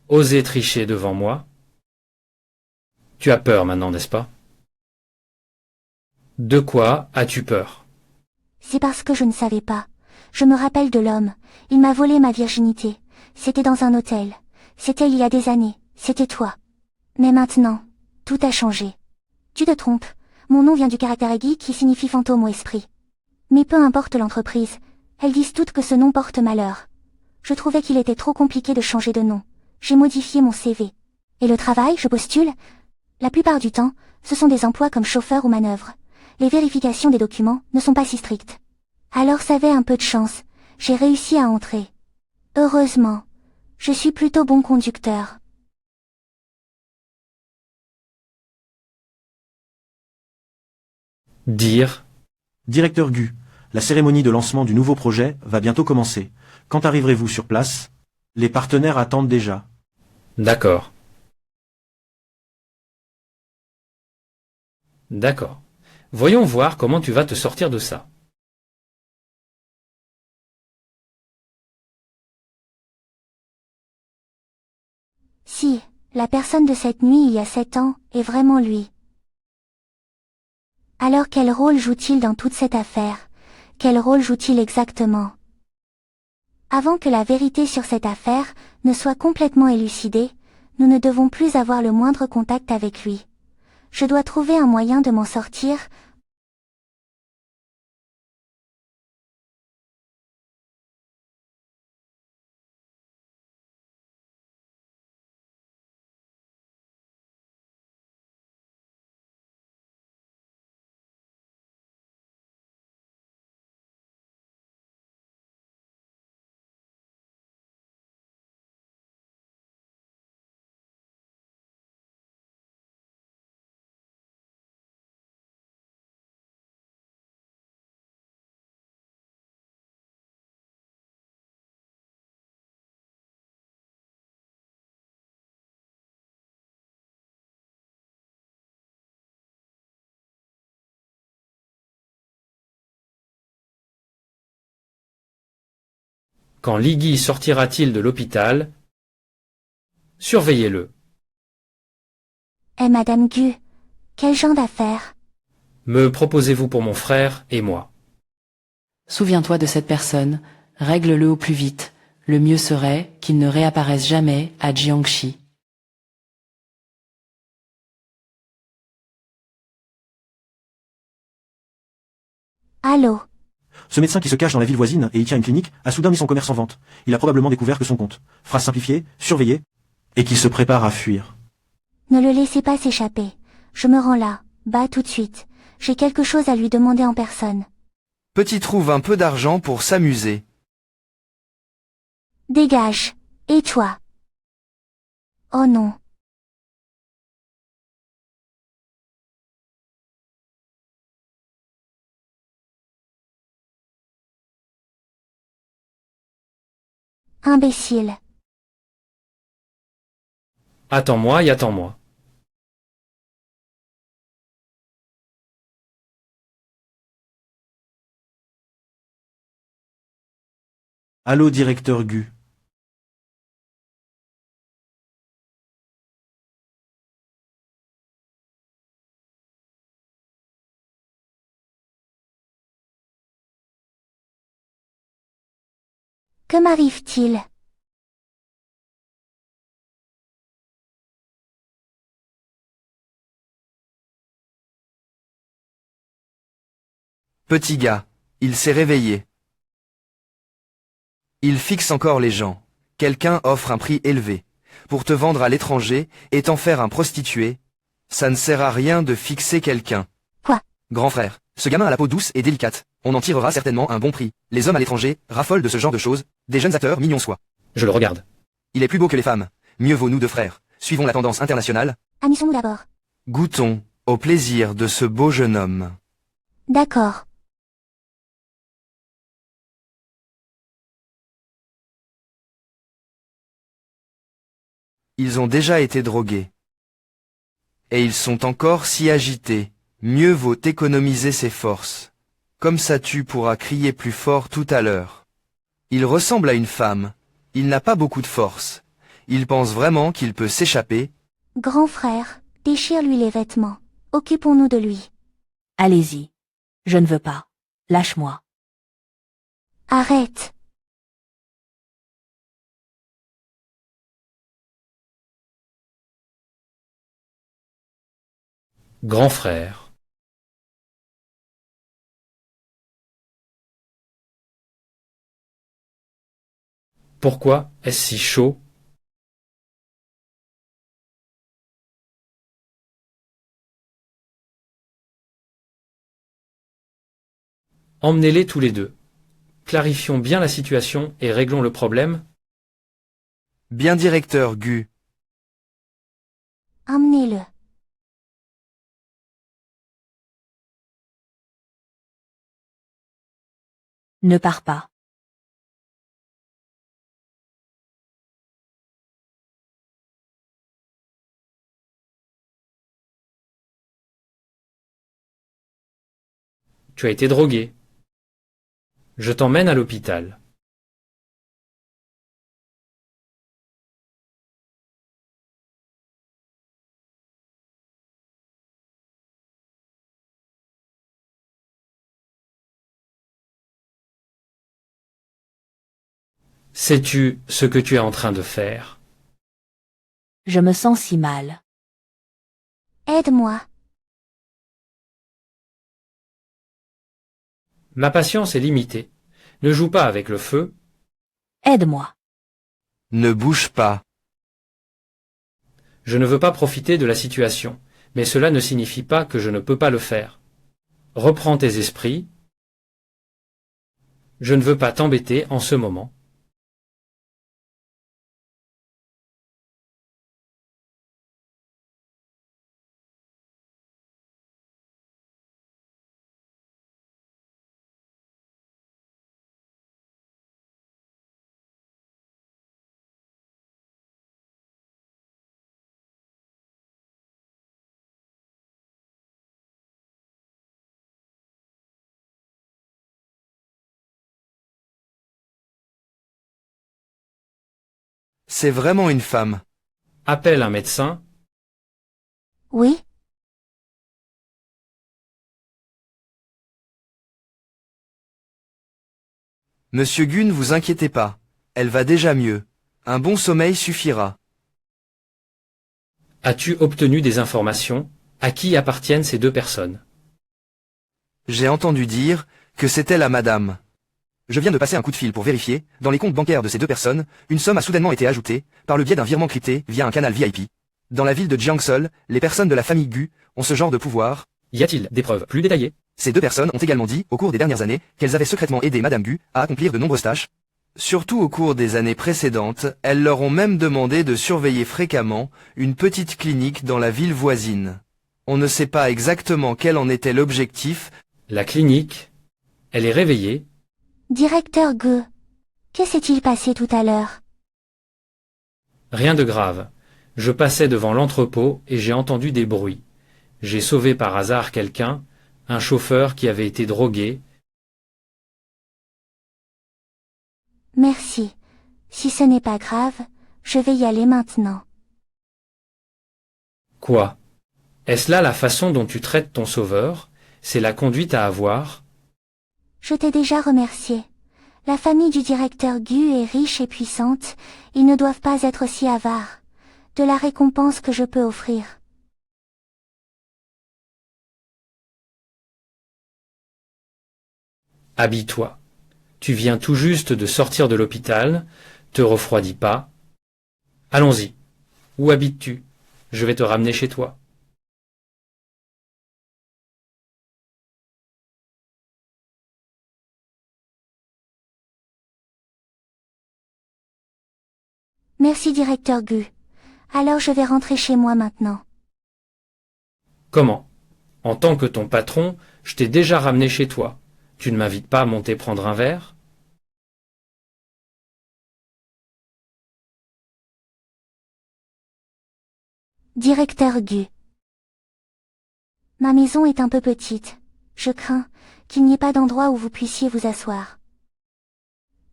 Oser tricher devant moi? Tu as peur maintenant, n'est-ce pas? De quoi as-tu peur? C'est parce que je ne savais pas. Je me rappelle de l'homme. Il m'a volé ma virginité. C'était dans un hôtel. C'était il y a des années. C'était toi. Mais maintenant, tout a changé. Tu te trompes. Mon nom vient du caractère Egi qui signifie fantôme ou esprit. Mais peu importe l'entreprise, elles disent toutes que ce nom porte malheur. Je trouvais qu'il était trop compliqué de changer de nom. J'ai modifié mon CV. Et le travail, je postule. La plupart du temps, ce sont des emplois comme chauffeur ou manœuvre. Les vérifications des documents ne sont pas si strictes. Alors ça avait un peu de chance. J'ai réussi à entrer. Heureusement. Je suis plutôt bon conducteur. Dire. Directeur Gu, la cérémonie de lancement du nouveau projet va bientôt commencer. Quand arriverez-vous sur place? Les partenaires attendent déjà. D'accord. D'accord. Voyons voir comment tu vas te sortir de ça. Si, la personne de cette nuit il y a 7 ans est vraiment lui. Alors quel rôle joue-t-il dans toute cette affaire? Quel rôle joue-t-il exactement? Avant que la vérité sur cette affaire ne soit complètement élucidée, nous ne devons plus avoir le moindre contact avec lui. Je dois trouver un moyen de m'en sortir. Quand Liggy sortira-t-il de l'hôpital? Surveillez-le. Eh Madame Gu, quel genre d'affaire? Me proposez-vous pour mon frère et moi? Souviens-toi de cette personne, règle-le au plus vite. Le mieux serait qu'il ne réapparaisse jamais à Jiangxi. Allô? Ce médecin qui se cache dans la ville voisine et y tient une clinique a soudain mis son commerce en vente. Il a probablement découvert que son compte, phrase simplifiée, surveillé, et qu'il se prépare à fuir. Ne le laissez pas s'échapper. Je me rends là, bas tout de suite. J'ai quelque chose à lui demander en personne. Petit trouve un peu d'argent pour s'amuser. Dégage. Et toi? Oh non. Imbécile. Attends-moi et attends-moi. Allô, directeur Gu. Que m'arrive-t-il? Petit gars, il s'est réveillé. Il fixe encore les gens. Quelqu'un offre un prix élevé. Pour te vendre à l'étranger et t'en faire un prostitué. Ça ne sert à rien de fixer quelqu'un. Quoi? Grand frère, ce gamin a la peau douce et délicate. On en tirera certainement un bon prix. Les hommes à l'étranger raffolent de ce genre de choses. Des jeunes acteurs mignons soient. Je le regarde. Il est plus beau que les femmes. Mieux vaut nous deux frères. Suivons la tendance internationale. Amusons-nous d'abord. Goûtons au plaisir de ce beau jeune homme. D'accord. Ils ont déjà été drogués. Et ils sont encore si agités. Mieux vaut économiser ses forces. Comme ça tu pourras crier plus fort tout à l'heure. Il ressemble à une femme. Il n'a pas beaucoup de force. Il pense vraiment qu'il peut s'échapper. Grand frère, déchire-lui les vêtements. Occupons-nous de lui. Allez-y. Je ne veux pas. Lâche-moi. Arrête. Grand frère. Pourquoi est-ce si chaud? Emmenez-les tous les deux. Clarifions bien la situation et réglons le problème. Bien directeur Gu. Emmenez-le. Ne pars pas. Tu as été drogué. Je t'emmène à l'hôpital. Sais-tu ce que tu es en train de faire? Je me sens si mal. Aide-moi. Ma patience est limitée. Ne joue pas avec le feu. Aide-moi. Ne bouge pas. Je ne veux pas profiter de la situation, mais cela ne signifie pas que je ne peux pas le faire. Reprends tes esprits. Je ne veux pas t'embêter en ce moment. C'est vraiment une femme. Appelle un médecin. Oui? Monsieur Gu, ne vous inquiétez pas. Elle va déjà mieux. Un bon sommeil suffira. As-tu obtenu des informations? À qui appartiennent ces deux personnes? J'ai entendu dire que c'était la madame. Je viens de passer un coup de fil pour vérifier, dans les comptes bancaires de ces deux personnes, une somme a soudainement été ajoutée, par le biais d'un virement crypté via un canal VIP. Dans la ville de Jiangseol, les personnes de la famille Gu ont ce genre de pouvoir. Y a-t-il des preuves plus détaillées? Ces deux personnes ont également dit, au cours des dernières années, qu'elles avaient secrètement aidé Madame Gu à accomplir de nombreuses tâches. Surtout au cours des années précédentes, elles leur ont même demandé de surveiller fréquemment une petite clinique dans la ville voisine. On ne sait pas exactement quel en était l'objectif. La clinique. Elle est réveillée. Directeur Gu. Que s'est-il passé tout à l'heure? Rien de grave. Je passais devant l'entrepôt et j'ai entendu des bruits. J'ai sauvé par hasard quelqu'un, un chauffeur qui avait été drogué. Merci. Si ce n'est pas grave, je vais y aller maintenant. Quoi? Est-ce là la façon dont tu traites ton sauveur? C'est la conduite à avoir? Je t'ai déjà remercié. La famille du directeur Gu est riche et puissante, ils ne doivent pas être si avares. De la récompense que je peux offrir. Habille-toi. Tu viens tout juste de sortir de l'hôpital, te refroidis pas. Allons-y. Où habites-tu? Je vais te ramener chez toi. Merci directeur Gu. Alors je vais rentrer chez moi maintenant. Comment? En tant que ton patron, je t'ai déjà ramené chez toi. Tu ne m'invites pas à monter prendre un verre? Directeur Gu. Ma maison est un peu petite. Je crains qu'il n'y ait pas d'endroit où vous puissiez vous asseoir.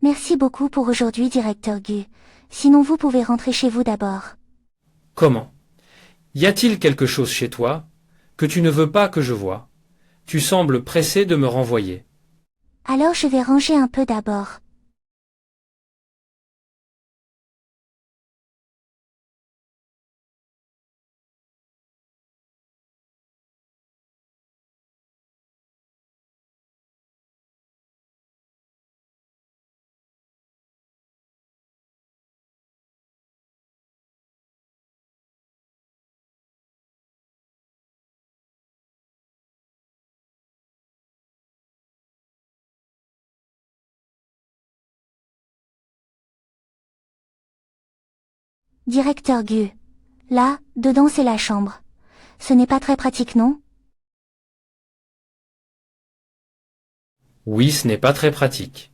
Merci beaucoup pour aujourd'hui, directeur Gu. Sinon vous pouvez rentrer chez vous d'abord. Comment? Y a-t-il quelque chose chez toi que tu ne veux pas que je voie? Tu sembles pressé de me renvoyer. Alors je vais ranger un peu d'abord. Directeur Gu. Là, dedans c'est la chambre. Ce n'est pas très pratique, non? Oui, ce n'est pas très pratique.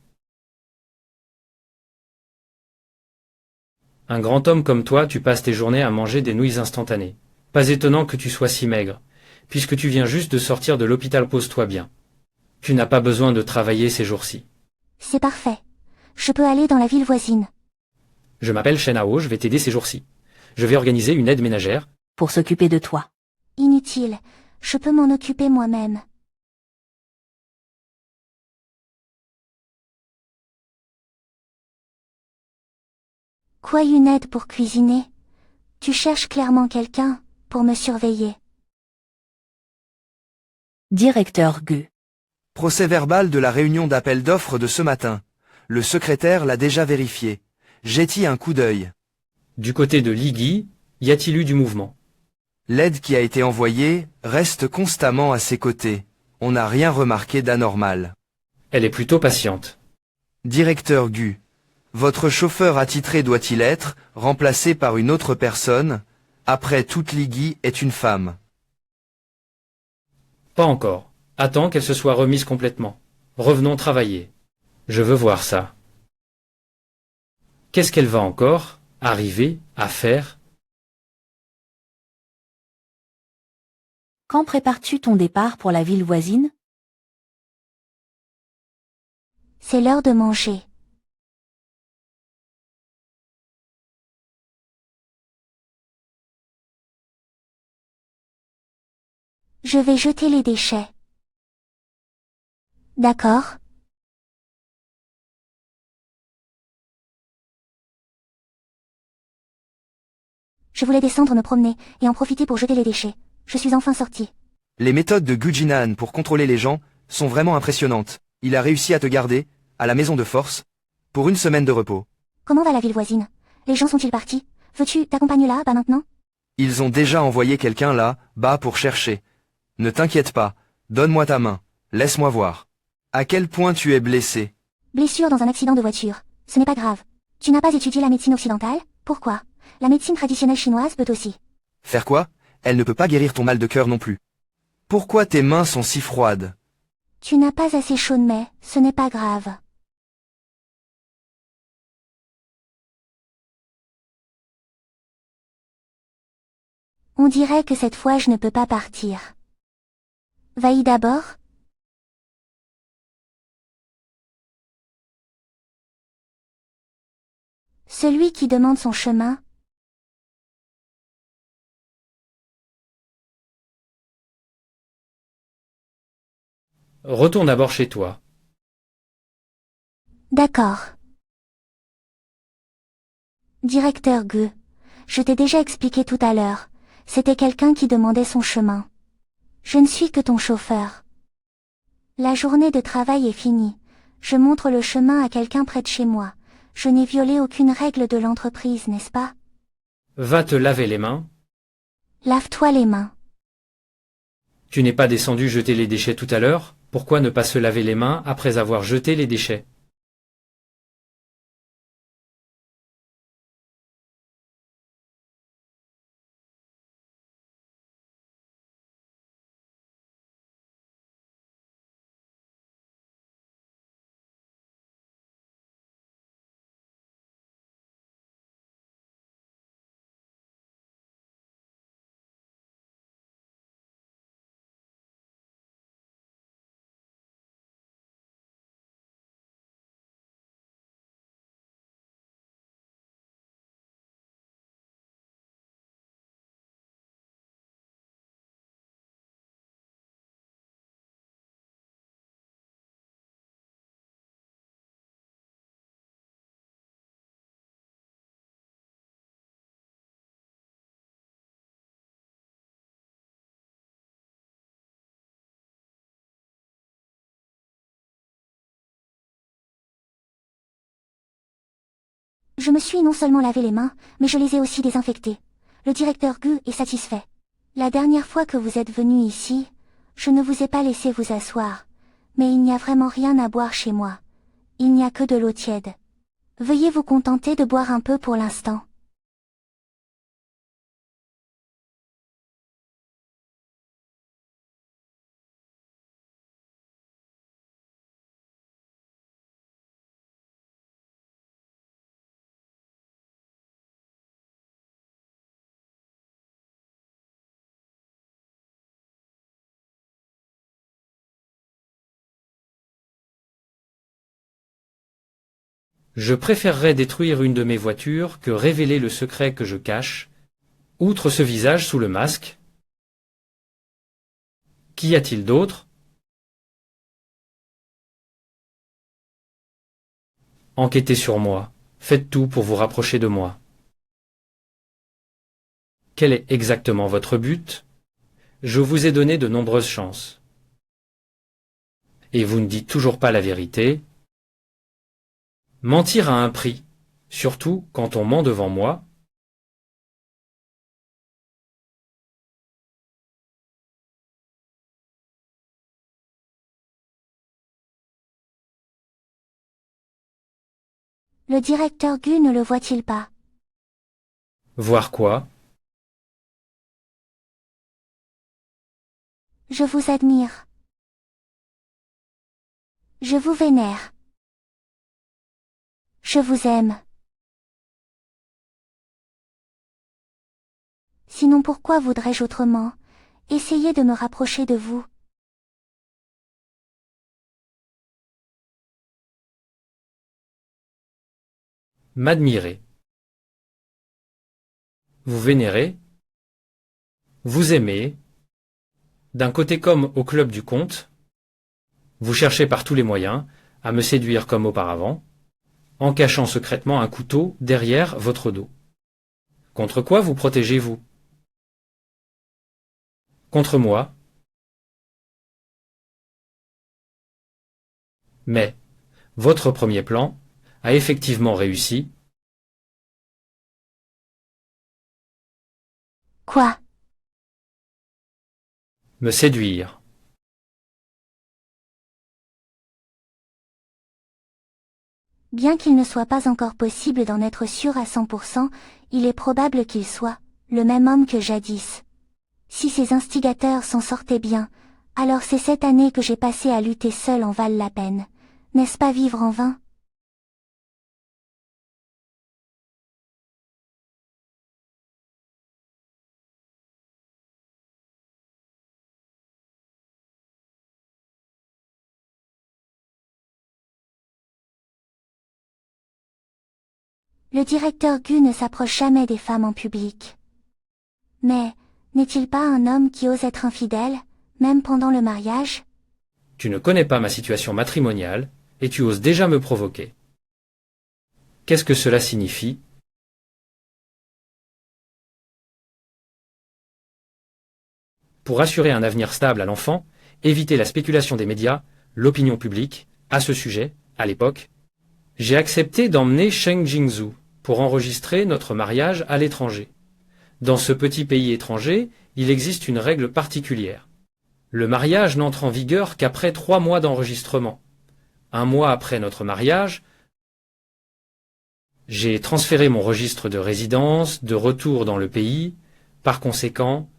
Un grand homme comme toi, tu passes tes journées à manger des nouilles instantanées. Pas étonnant que tu sois si maigre, puisque tu viens juste de sortir de l'hôpital. Pose-toi bien. Tu n'as pas besoin de travailler ces jours-ci. C'est parfait. Je peux aller dans la ville voisine. Je m'appelle Shenao, je vais t'aider ces jours-ci. Je vais organiser une aide ménagère. Pour s'occuper de toi. Inutile. Je peux m'en occuper moi-même. Quoi, une aide pour cuisiner? Tu cherches clairement quelqu'un pour me surveiller. Directeur Gu. Procès verbal de la réunion d'appel d'offres de ce matin. Le secrétaire l'a déjà vérifié. Jette-y un coup d'œil. Du côté de Ligui, y a-t-il eu du mouvement? L'aide qui a été envoyée reste constamment à ses côtés. On n'a rien remarqué d'anormal. Elle est plutôt patiente. Directeur Gu. Votre chauffeur attitré doit-il être remplacé par une autre personne? Après toute Ligui est une femme. Pas encore. Attends qu'elle se soit remise complètement. Revenons travailler. Je veux voir ça. Qu'est-ce qu'elle va encore arriver à faire? Quand prépares-tu ton départ pour la ville voisine? C'est l'heure de manger. Je vais jeter les déchets. D'accord. Je voulais descendre me promener et en profiter pour jeter les déchets. Je suis enfin sortie. Les méthodes de Gu Jinan pour contrôler les gens sont vraiment impressionnantes. Il a réussi à te garder, à la maison de force, pour une semaine de repos. Comment va la ville voisine? Les gens sont-ils partis? Veux-tu t'accompagner là-bas maintenant? Ils ont déjà envoyé quelqu'un là-bas pour chercher. Ne t'inquiète pas, donne-moi ta main, laisse-moi voir. À quel point tu es blessé? Blessure dans un accident de voiture. Ce n'est pas grave. Tu n'as pas étudié la médecine occidentale? Pourquoi? La médecine traditionnelle chinoise peut aussi. Faire quoi? Elle ne peut pas guérir ton mal de cœur non plus. Pourquoi tes mains sont si froides? Tu n'as pas assez chaud, mais ce n'est pas grave. On dirait que cette fois je ne peux pas partir. Va-y d'abord. Celui qui demande son chemin. Retourne d'abord chez toi. D'accord. Directeur Gu, je t'ai déjà expliqué tout à l'heure. C'était quelqu'un qui demandait son chemin. Je ne suis que ton chauffeur. La journée de travail est finie. Je montre le chemin à quelqu'un près de chez moi. Je n'ai violé aucune règle de l'entreprise, n'est-ce pas? Va te laver les mains. Lave-toi les mains. Tu n'es pas descendu jeter les déchets tout à l'heure? Pourquoi ne pas se laver les mains après avoir jeté les déchets? Je me suis non seulement lavé les mains, mais je les ai aussi désinfectées. Le directeur Gu est satisfait. La dernière fois que vous êtes venu ici, je ne vous ai pas laissé vous asseoir. Mais il n'y a vraiment rien à boire chez moi. Il n'y a que de l'eau tiède. Veuillez vous contenter de boire un peu pour l'instant. Je préférerais détruire une de mes voitures que révéler le secret que je cache. Outre ce visage sous le masque, qu'y a-t-il d'autre? Enquêtez sur moi, faites tout pour vous rapprocher de moi. Quel est exactement votre but? Je vous ai donné de nombreuses chances. Et vous ne dites toujours pas la vérité. Mentir a un prix, surtout quand on ment devant moi. Le directeur Gu ne le voit-il pas? Voir quoi? Je vous admire. Je vous vénère. Je vous aime. Sinon pourquoi voudrais-je autrement? Essayez de me rapprocher de vous. M'admirer. Vous vénérez. Vous aimez. D'un côté comme au club du comte. Vous cherchez par tous les moyens à me séduire comme auparavant, en cachant secrètement un couteau derrière votre dos. Contre quoi vous protégez-vous? Contre moi. Mais votre premier plan a effectivement réussi. Quoi? Me séduire. Bien qu'il ne soit pas encore possible d'en être sûr à 100%, il est probable qu'il soit le même homme que jadis. Si ces instigateurs s'en sortaient bien, alors ces 7 années que j'ai passées à lutter seul en valent la peine. N'est-ce pas vivre en vain? Le directeur Gu ne s'approche jamais des femmes en public. Mais, n'est-il pas un homme qui ose être infidèle, même pendant le mariage? Tu ne connais pas ma situation matrimoniale, et tu oses déjà me provoquer. Qu'est-ce que cela signifie? Pour assurer un avenir stable à l'enfant, éviter la spéculation des médias, l'opinion publique, à ce sujet, à l'époque, j'ai accepté d'emmener Sheng Jingzhu pour enregistrer notre mariage à l'étranger. Dans ce petit pays étranger, il existe une règle particulière. Le mariage n'entre en vigueur qu'après 3 mois d'enregistrement. 1 mois après notre mariage, j'ai transféré mon registre de résidence, de retour dans le pays. Par conséquent,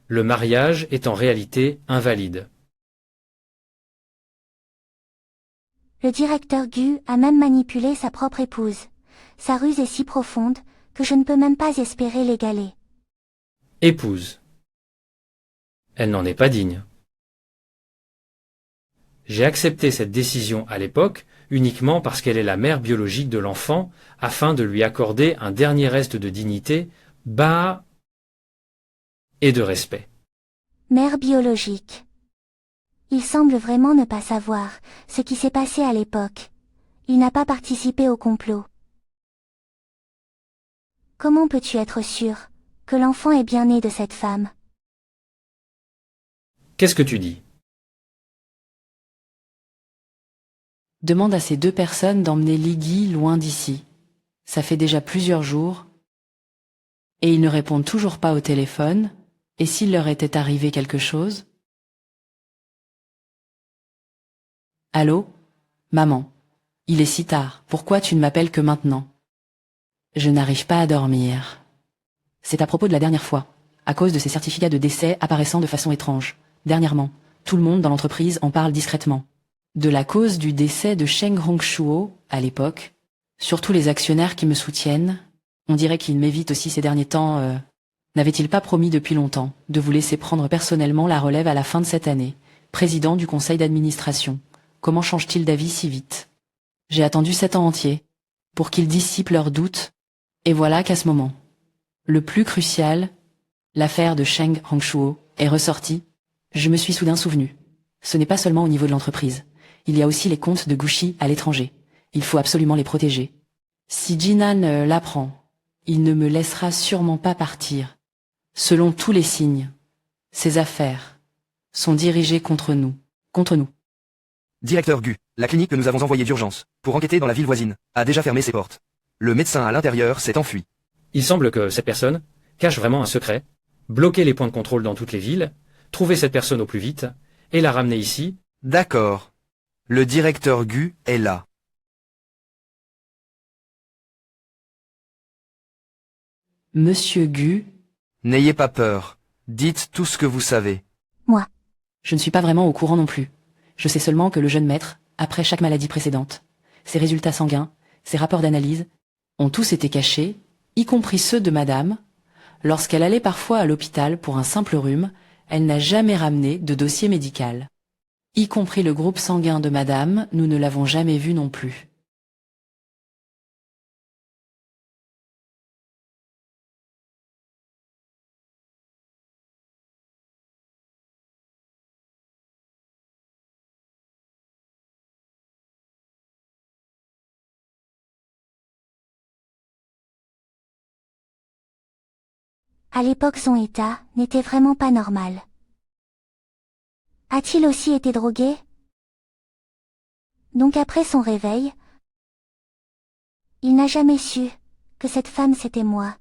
le mariage est en réalité invalide. Le directeur Gu a même manipulé sa propre épouse. Sa ruse est si profonde que je ne peux même pas espérer l'égaler. Épouse. Elle n'en est pas digne. J'ai accepté cette décision à l'époque uniquement parce qu'elle est la mère biologique de l'enfant, afin de lui accorder un dernier reste de dignité, et de respect. Mère biologique. Il semble vraiment ne pas savoir ce qui s'est passé à l'époque. Il n'a pas participé au complot. Comment peux-tu être sûr que l'enfant est bien né de cette femme? Qu'est-ce que tu dis? Demande à ces 2 personnes d'emmener Liggy loin d'ici. Ça fait déjà plusieurs jours. Et ils ne répondent toujours pas au téléphone. Et s'il leur était arrivé quelque chose? Allô? Maman. Il est si tard. Pourquoi tu ne m'appelles que maintenant? Je n'arrive pas à dormir. C'est à propos de la dernière fois, à cause de ces certificats de décès apparaissant de façon étrange. Dernièrement, tout le monde dans l'entreprise en parle discrètement. De la cause du décès de Sheng Hongshuo, à l'époque, surtout les actionnaires qui me soutiennent, on dirait qu'ils m'évitent aussi ces derniers temps. N'avait-il pas promis depuis longtemps de vous laisser prendre personnellement la relève à la fin de cette année, président du conseil d'administration? Comment change-t-il d'avis si vite? J'ai attendu 7 ans entiers, pour qu'ils dissipent leurs doutes, et voilà qu'à ce moment, le plus crucial, l'affaire de Sheng Hongshuo, est ressortie. Je me suis soudain souvenu. Ce n'est pas seulement au niveau de l'entreprise. Il y a aussi les comptes de Gushi à l'étranger. Il faut absolument les protéger. Si Jinan l'apprend, il ne me laissera sûrement pas partir. Selon tous les signes, ces affaires sont dirigées contre nous. Contre nous. Directeur Gu, la clinique que nous avons envoyée d'urgence, pour enquêter dans la ville voisine, a déjà fermé ses portes. Le médecin à l'intérieur s'est enfui. Il semble que cette personne cache vraiment un secret, bloquer les points de contrôle dans toutes les villes, trouver cette personne au plus vite, et la ramener ici. D'accord. Le directeur Gu est là. Monsieur Gu, N'ayez pas peur. Dites tout ce que vous savez. Moi. je ne suis pas vraiment au courant non plus. Je sais seulement que le jeune maître, après chaque maladie précédente, ses résultats sanguins, ses rapports d'analyse, ont tous été cachés, y compris ceux de madame. Lorsqu'elle allait parfois à l'hôpital pour un simple rhume, elle n'a jamais ramené de dossier médical. Y compris le groupe sanguin de madame, nous ne l'avons jamais vu non plus. À l'époque son état n'était vraiment pas normal. A-t-il aussi été drogué? Donc après son réveil, il n'a jamais su que cette femme c'était moi.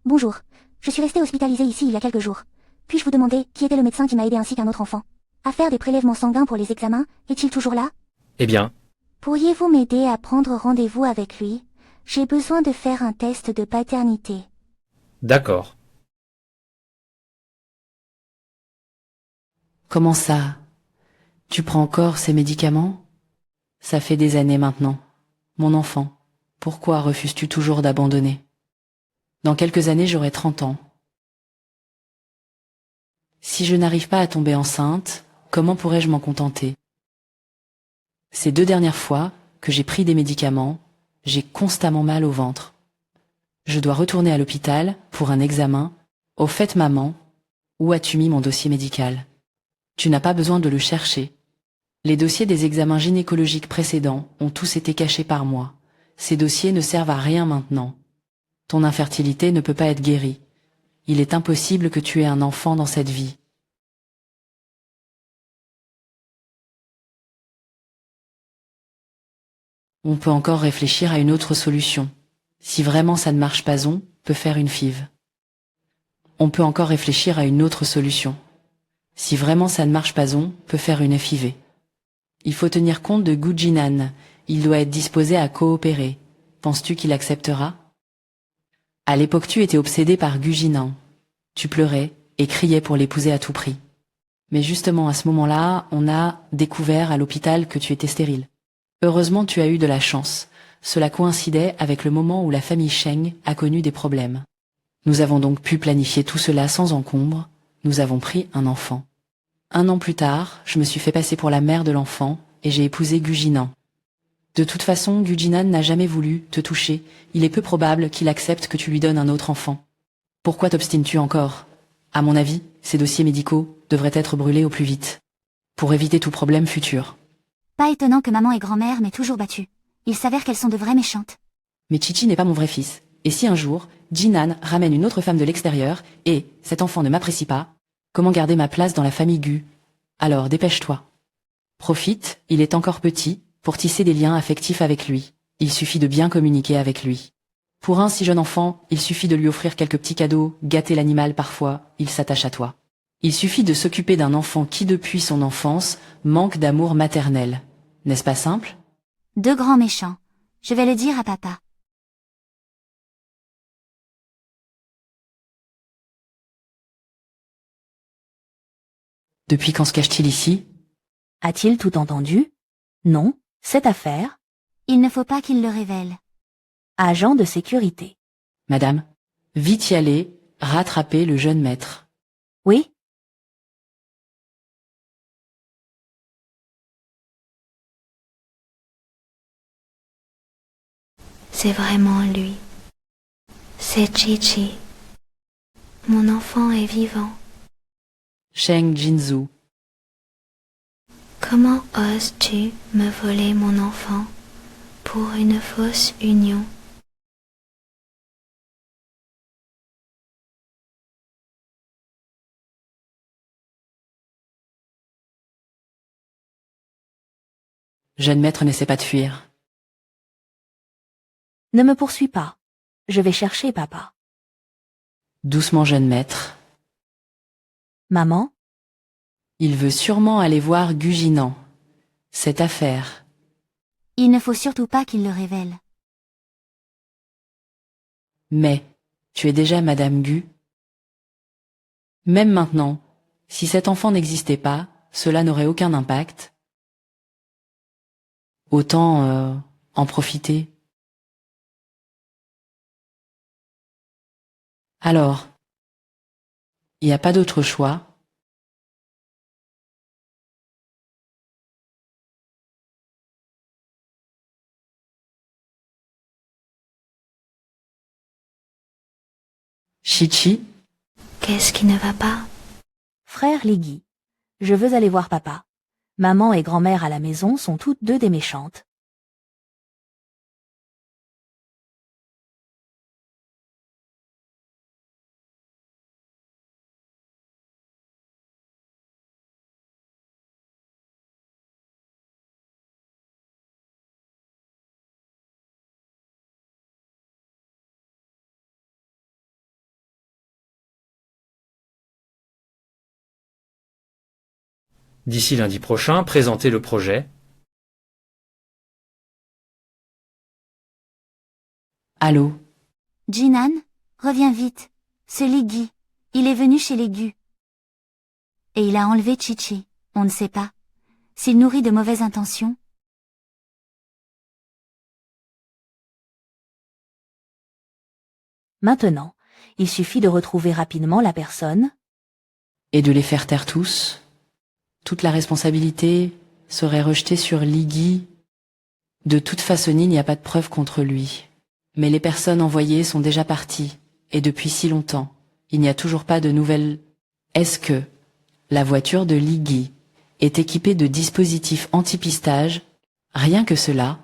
Bonjour, je suis restée hospitalisée ici il y a quelques jours. Puis-je vous demander qui était le médecin qui m'a aidé ainsi qu'un autre enfant à faire des prélèvements sanguins pour les examens? Est-il toujours là? Eh bien, Pourriez-vous m'aider à prendre rendez-vous avec lui? J'ai besoin de faire un test de paternité. d'accord. Comment ça? Tu prends encore ces médicaments? Ça fait des années maintenant. Mon enfant, pourquoi refuses-tu toujours d'abandonner? Dans quelques années, j'aurai 30 ans. Si je n'arrive pas à tomber enceinte, comment pourrais-je m'en contenter? Ces 2 dernières fois que j'ai pris des médicaments, j'ai constamment mal au ventre. Je dois retourner à l'hôpital pour un examen. Au fait, maman, où as-tu mis mon dossier médical? Tu n'as pas besoin de le chercher. Les dossiers des examens gynécologiques précédents ont tous été cachés par moi. Ces dossiers ne servent à rien maintenant. Ton infertilité ne peut pas être guérie. Il est impossible que tu aies un enfant dans cette vie. On peut encore réfléchir à une autre solution. Si vraiment ça ne marche pas, on peut faire une FIV. On peut encore réfléchir à une autre solution. Si vraiment ça ne marche pas, on peut faire une FIV. Il faut tenir compte de Gu Jinan. Il doit être disposé à coopérer. Penses-tu qu'il acceptera? À l'époque, tu étais obsédé par Gu Jinan. Tu pleurais et criais pour l'épouser à tout prix. Mais justement, à ce moment-là, on a découvert à l'hôpital que tu étais stérile. Heureusement, tu as eu de la chance. Cela coïncidait avec le moment où la famille Sheng a connu des problèmes. Nous avons donc pu planifier tout cela sans encombre. Nous avons pris un enfant. 1 an plus tard, je me suis fait passer pour la mère de l'enfant et j'ai épousé Gu Jinan. De toute façon, Gu Jinan n'a jamais voulu te toucher. Il est peu probable qu'il accepte que tu lui donnes un autre enfant. Pourquoi t'obstines-tu encore? À mon avis, ces dossiers médicaux devraient être brûlés au plus vite, pour éviter tout problème futur. Pas étonnant que maman et grand-mère m'aient toujours battue. Il s'avère qu'elles sont de vraies méchantes. Mais Chichi n'est pas mon vrai fils. Et si un jour, Jinan ramène une autre femme de l'extérieur, et cet enfant ne m'apprécie pas, comment garder ma place dans la famille Gu? Alors dépêche-toi. Profite, il est encore petit, pour tisser des liens affectifs avec lui. Il suffit de bien communiquer avec lui. Pour un si jeune enfant, il suffit de lui offrir quelques petits cadeaux, gâter l'animal parfois, il s'attache à toi. Il suffit de s'occuper d'un enfant qui depuis son enfance manque d'amour maternel. N'est-ce pas simple? 2 grands méchants. Je vais le dire à papa. Depuis quand se cache-t-il ici? A-t-il tout entendu? Non, cette affaire. Il ne faut pas qu'il le révèle. Agent de sécurité. Madame, vite y aller, rattraper le jeune maître. Oui, c'est vraiment lui. C'est Chichi. Mon enfant est vivant. Sheng Jinzhou. Comment oses-tu me voler mon enfant pour une fausse union? Jeune maître n'essaie pas de fuir. Ne me poursuis pas. Je vais chercher papa. Doucement, jeune maître. Maman, Il veut sûrement aller voir Guginan. Cette affaire. Il ne faut surtout pas qu'il le révèle. Mais, tu es déjà Madame Gu. Même maintenant, si cet enfant n'existait pas, cela n'aurait aucun impact. Autant en profiter. Alors, il n'y a pas d'autre choix. Chichi, Qu'est-ce qui ne va pas? frère Ligui, je veux aller voir papa. Maman et grand-mère à la maison sont toutes deux des méchantes. D'ici lundi prochain, présentez le projet. allô, Jinan, reviens vite. Ce Ligui, il est venu chez les Gu. Et il a enlevé Chichi. On ne sait pas. S'il nourrit de mauvaises intentions. Maintenant, il suffit de retrouver rapidement la personne. et de les faire taire tous. Toute la responsabilité serait rejetée sur Ligui. De toute façon, il n'y a pas de preuve contre lui. Mais les personnes envoyées sont déjà parties, et depuis si longtemps, il n'y a toujours pas de nouvelles. Est-ce que la voiture de Ligui est équipée de dispositifs anti-pistage? Rien que cela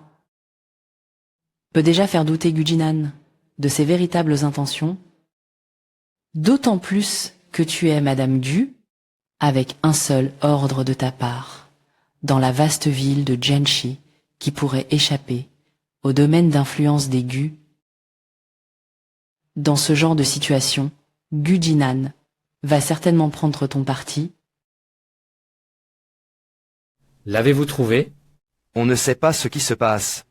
peut déjà faire douter Gujinan de ses véritables intentions, d'autant plus que tu es Madame Gu, avec un seul ordre de ta part, dans la vaste ville de Jianxi, qui pourrait échapper au domaine d'influence des Gu. Dans ce genre de situation, Gu Jinan va certainement prendre ton parti. L'avez-vous trouvé? On ne sait pas ce qui se passe.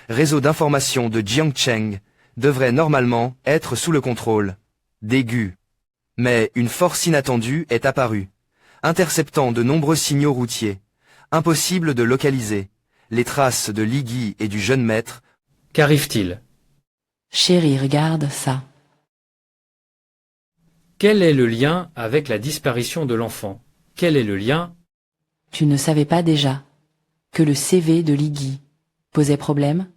Réseau d'information de Jiangcheng devrait normalement être sous le contrôle des Gu. Mais une force inattendue est apparue, interceptant de nombreux signaux routiers. Impossible de localiser les traces de Ligui et du jeune maître. Qu'arrive-t-il? Chérie, regarde ça. Quel est le lien avec la disparition de l'enfant? Quel est le lien? Tu ne savais pas déjà que le CV de Ligui posait problème?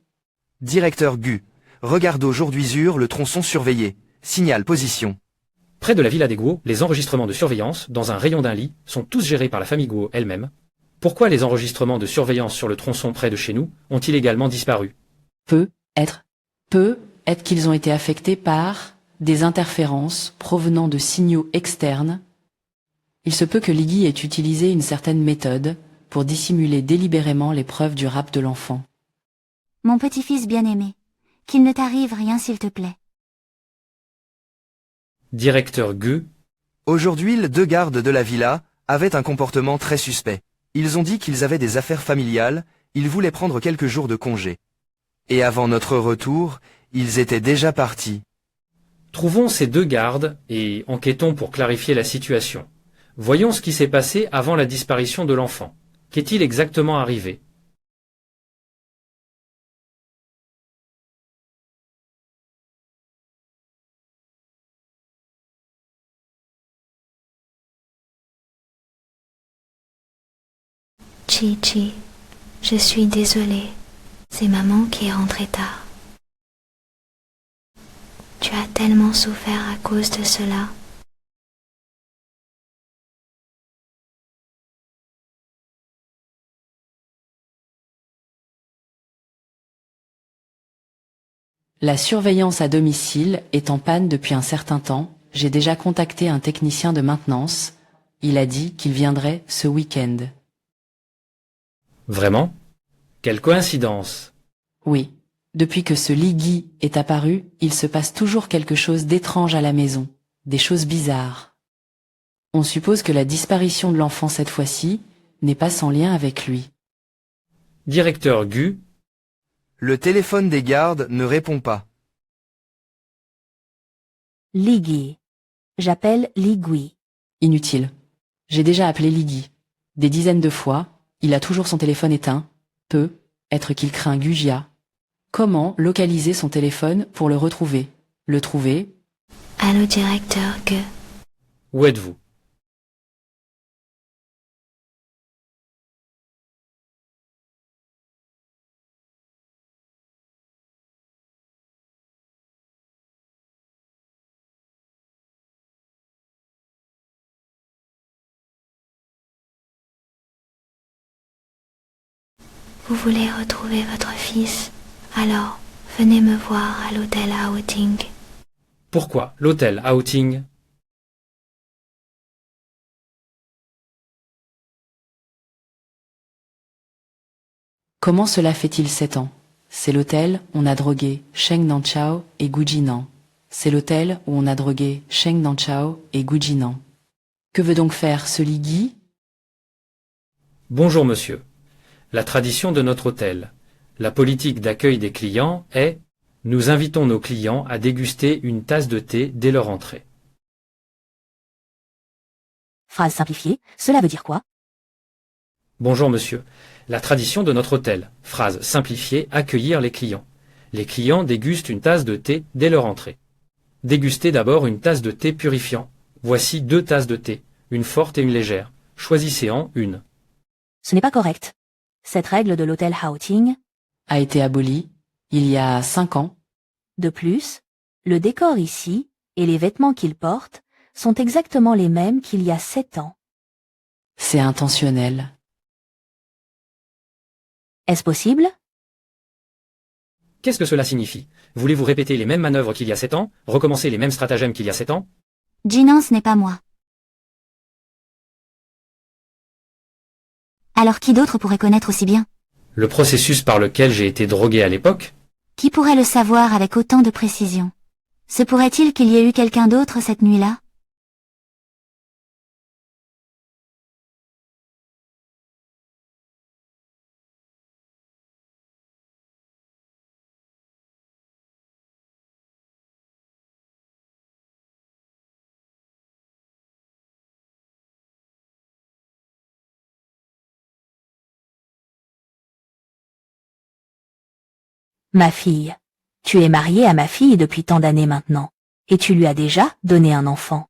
Directeur Gu, regarde aujourd'hui sur le tronçon surveillé. Signal position. Près de la villa des Guo, les enregistrements de surveillance, dans un rayon d'un lit, sont tous gérés par la famille Guo elle-même. Pourquoi les enregistrements de surveillance sur le tronçon près de chez nous ont-ils également disparu? Peut être qu'ils ont été affectés par des interférences provenant de signaux externes. Il se peut que Ligui ait utilisé une certaine méthode pour dissimuler délibérément les preuves du rapt de l'enfant. Mon petit-fils bien-aimé, qu'il ne t'arrive rien s'il te plaît. Directeur Gu, Aujourd'hui, les deux gardes de la villa avaient un comportement très suspect. Ils ont dit qu'ils avaient des affaires familiales, ils voulaient prendre quelques jours de congé. Et avant notre retour, ils étaient déjà partis. trouvons ces deux gardes et enquêtons pour clarifier la situation. Voyons ce qui s'est passé avant la disparition de l'enfant. Qu'est-il exactement arrivé? Chichi, je suis désolée. C'est maman qui est rentrée tard. tellement souffert à cause de cela. La surveillance à domicile est en panne depuis un certain temps. J'ai déjà contacté un technicien de maintenance. Il a dit qu'il viendrait ce week-end. Vraiment? Quelle coïncidence! Oui. Depuis que ce Liggy est apparu, il se passe toujours quelque chose d'étrange à la maison. Des choses bizarres. On suppose que la disparition de l'enfant cette fois-ci n'est pas sans lien avec lui. Directeur Gu, Le téléphone des gardes ne répond pas. Liggy. J'appelle Ligui. Inutile. J'ai déjà appelé Liggy. Des dizaines de fois. Il a toujours son téléphone éteint. Peut être qu'il craint Gugia. Comment localiser son téléphone pour le retrouver? Le trouver? Allô, directeur Gu. où êtes-vous? Vous voulez retrouver votre fils? Alors, venez me voir à l'hôtel Outing. Pourquoi l'hôtel Outing? Comment cela fait-il 7 ans? C'est l'hôtel où on a drogué Sheng Nanchao et Gu Jinan. C'est l'hôtel où on a drogué Sheng Nanchao et Gu Jinan. Que veut donc faire ce Liggy? Bonjour monsieur. La tradition de notre hôtel, la politique d'accueil des clients est « Nous invitons nos clients à déguster une tasse de thé dès leur entrée ». Phrase simplifiée, cela veut dire quoi? Bonjour monsieur. La tradition de notre hôtel, phrase simplifiée, accueillir les clients. Les clients dégustent une tasse de thé dès leur entrée. Dégustez d'abord une tasse de thé purifiant. Voici 2 tasses de thé, une forte et une légère. Choisissez-en une. Ce n'est pas correct. Cette règle de l'hôtel Outing, A été aboli il y a 5 ans. de plus, le décor ici et les vêtements qu'il porte sont exactement les mêmes qu'il y a 7 ans. C'est intentionnel. Est-ce possible? Qu'est-ce que cela signifie? Voulez-vous répéter les mêmes manœuvres qu'il y a 7 ans? Recommencer les mêmes stratagèmes qu'il y a 7 ans? Jinan, ce n'est pas moi. Alors qui d'autre pourrait connaître aussi bien? Le processus par lequel j'ai été drogué à l'époque? Qui pourrait le savoir avec autant de précision? Se pourrait-il qu'il y ait eu quelqu'un d'autre cette nuit-là? Ma fille. Tu es mariée à ma fille depuis tant d'années maintenant. Et tu lui as déjà donné un enfant.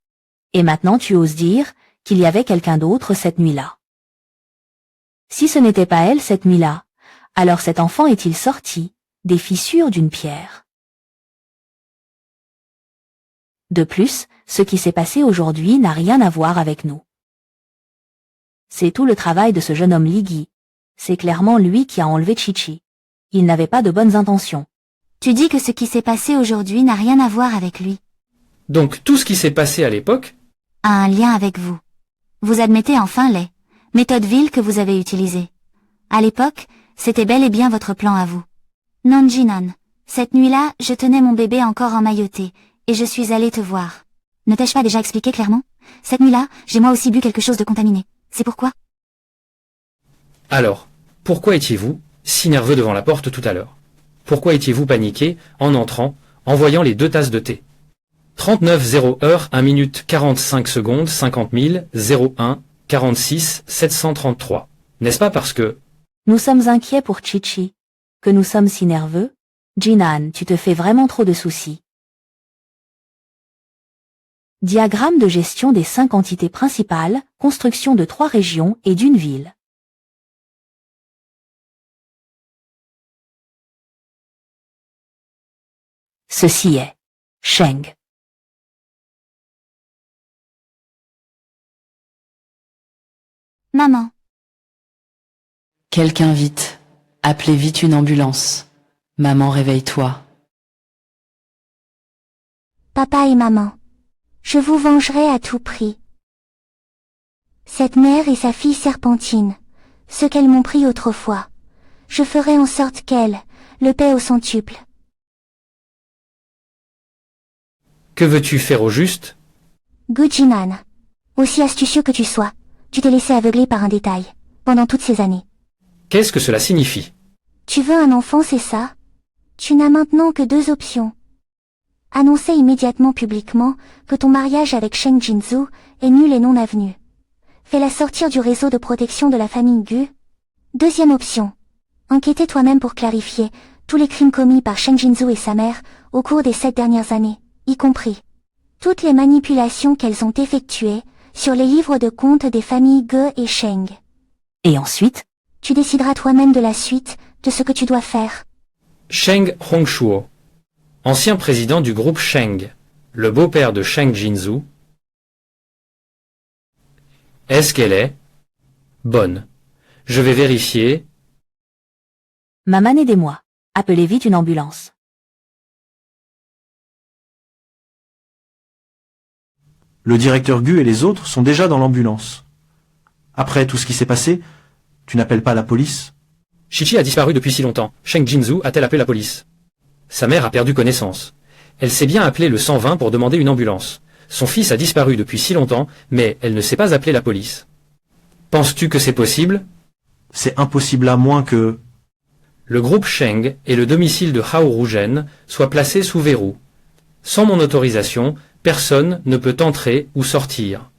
Et maintenant tu oses dire qu'il y avait quelqu'un d'autre cette nuit-là. Si ce n'était pas elle cette nuit-là, alors cet enfant est-il sorti des fissures d'une pierre? De plus, ce qui s'est passé aujourd'hui n'a rien à voir avec nous. C'est tout le travail de ce jeune homme Liggy. C'est clairement lui qui a enlevé Chichi. Il n'avait pas de bonnes intentions. Tu dis que ce qui s'est passé aujourd'hui n'a rien à voir avec lui. Donc tout ce qui s'est passé à l'époque? A un lien avec vous. Vous admettez enfin les méthodes viles que vous avez utilisées. À l'époque, c'était bel et bien votre plan à vous. Non, Jinan. Cette nuit-là, je tenais mon bébé encore emmailloté, et je suis allée te voir. Ne t'ai-je pas déjà expliqué clairement? Cette nuit-là, j'ai moi aussi bu quelque chose de contaminé. C'est pourquoi? Alors, pourquoi étiez-vous si nerveux devant la porte tout à l'heure? Pourquoi étiez-vous paniqué en entrant, en voyant les 2 tasses de thé? 39 heures, 1 minute 45 secondes, 50 000, 01, 46, 733. N'est-ce pas parce que... Nous sommes inquiets pour Chichi. Que nous sommes si nerveux? Jinan, tu te fais vraiment trop de soucis. Diagramme de gestion des 5 entités principales, construction de 3 régions et d'une ville. Ceci est Sheng. Maman. Quelqu'un vite. Appelez vite une ambulance. Maman, réveille-toi. Papa et maman. Je vous vengerai à tout prix. Cette mère et sa fille Serpentine, ce qu'elles m'ont pris autrefois. Je ferai en sorte qu'elles le paient au centuple. Que veux-tu faire au juste? Gujinan. Aussi astucieux que tu sois, tu t'es laissé aveugler par un détail, pendant toutes ces années. Qu'est-ce que cela signifie? Tu veux un enfant, c'est ça? Tu n'as maintenant que deux options. Annoncer immédiatement publiquement que ton mariage avec Sheng Jinzhu est nul et non avenu. Fais-la sortir du réseau de protection de la famille Gu. Deuxième option. Enquêter toi-même pour clarifier tous les crimes commis par Sheng Jinzhu et sa mère au cours des 7 dernières années, y compris toutes les manipulations qu'elles ont effectuées sur les livres de comptes des familles Ge et Sheng. Et ensuite, Tu décideras toi-même de la suite, de ce que tu dois faire. Sheng Hongshuo, ancien président du groupe Sheng, le beau-père de Sheng Jinzhu. Est-ce qu'elle est bonne? Je vais vérifier. maman, aidez-moi. Appelez vite une ambulance. Le directeur Gu et les autres sont déjà dans l'ambulance. Après tout ce qui s'est passé, tu n'appelles pas la police? Shichi a disparu depuis si longtemps. Sheng Jinzhu a-t-elle appelé la police? Sa mère a perdu connaissance. Elle s'est bien appelée le 120 pour demander une ambulance. Son fils a disparu depuis si longtemps, mais elle ne sait pas appeler la police. Penses-tu que c'est possible? C'est impossible à moins que... Le groupe Sheng et le domicile de Hao Rugen soient placés sous verrou. Sans mon autorisation, personne ne peut entrer ou sortir.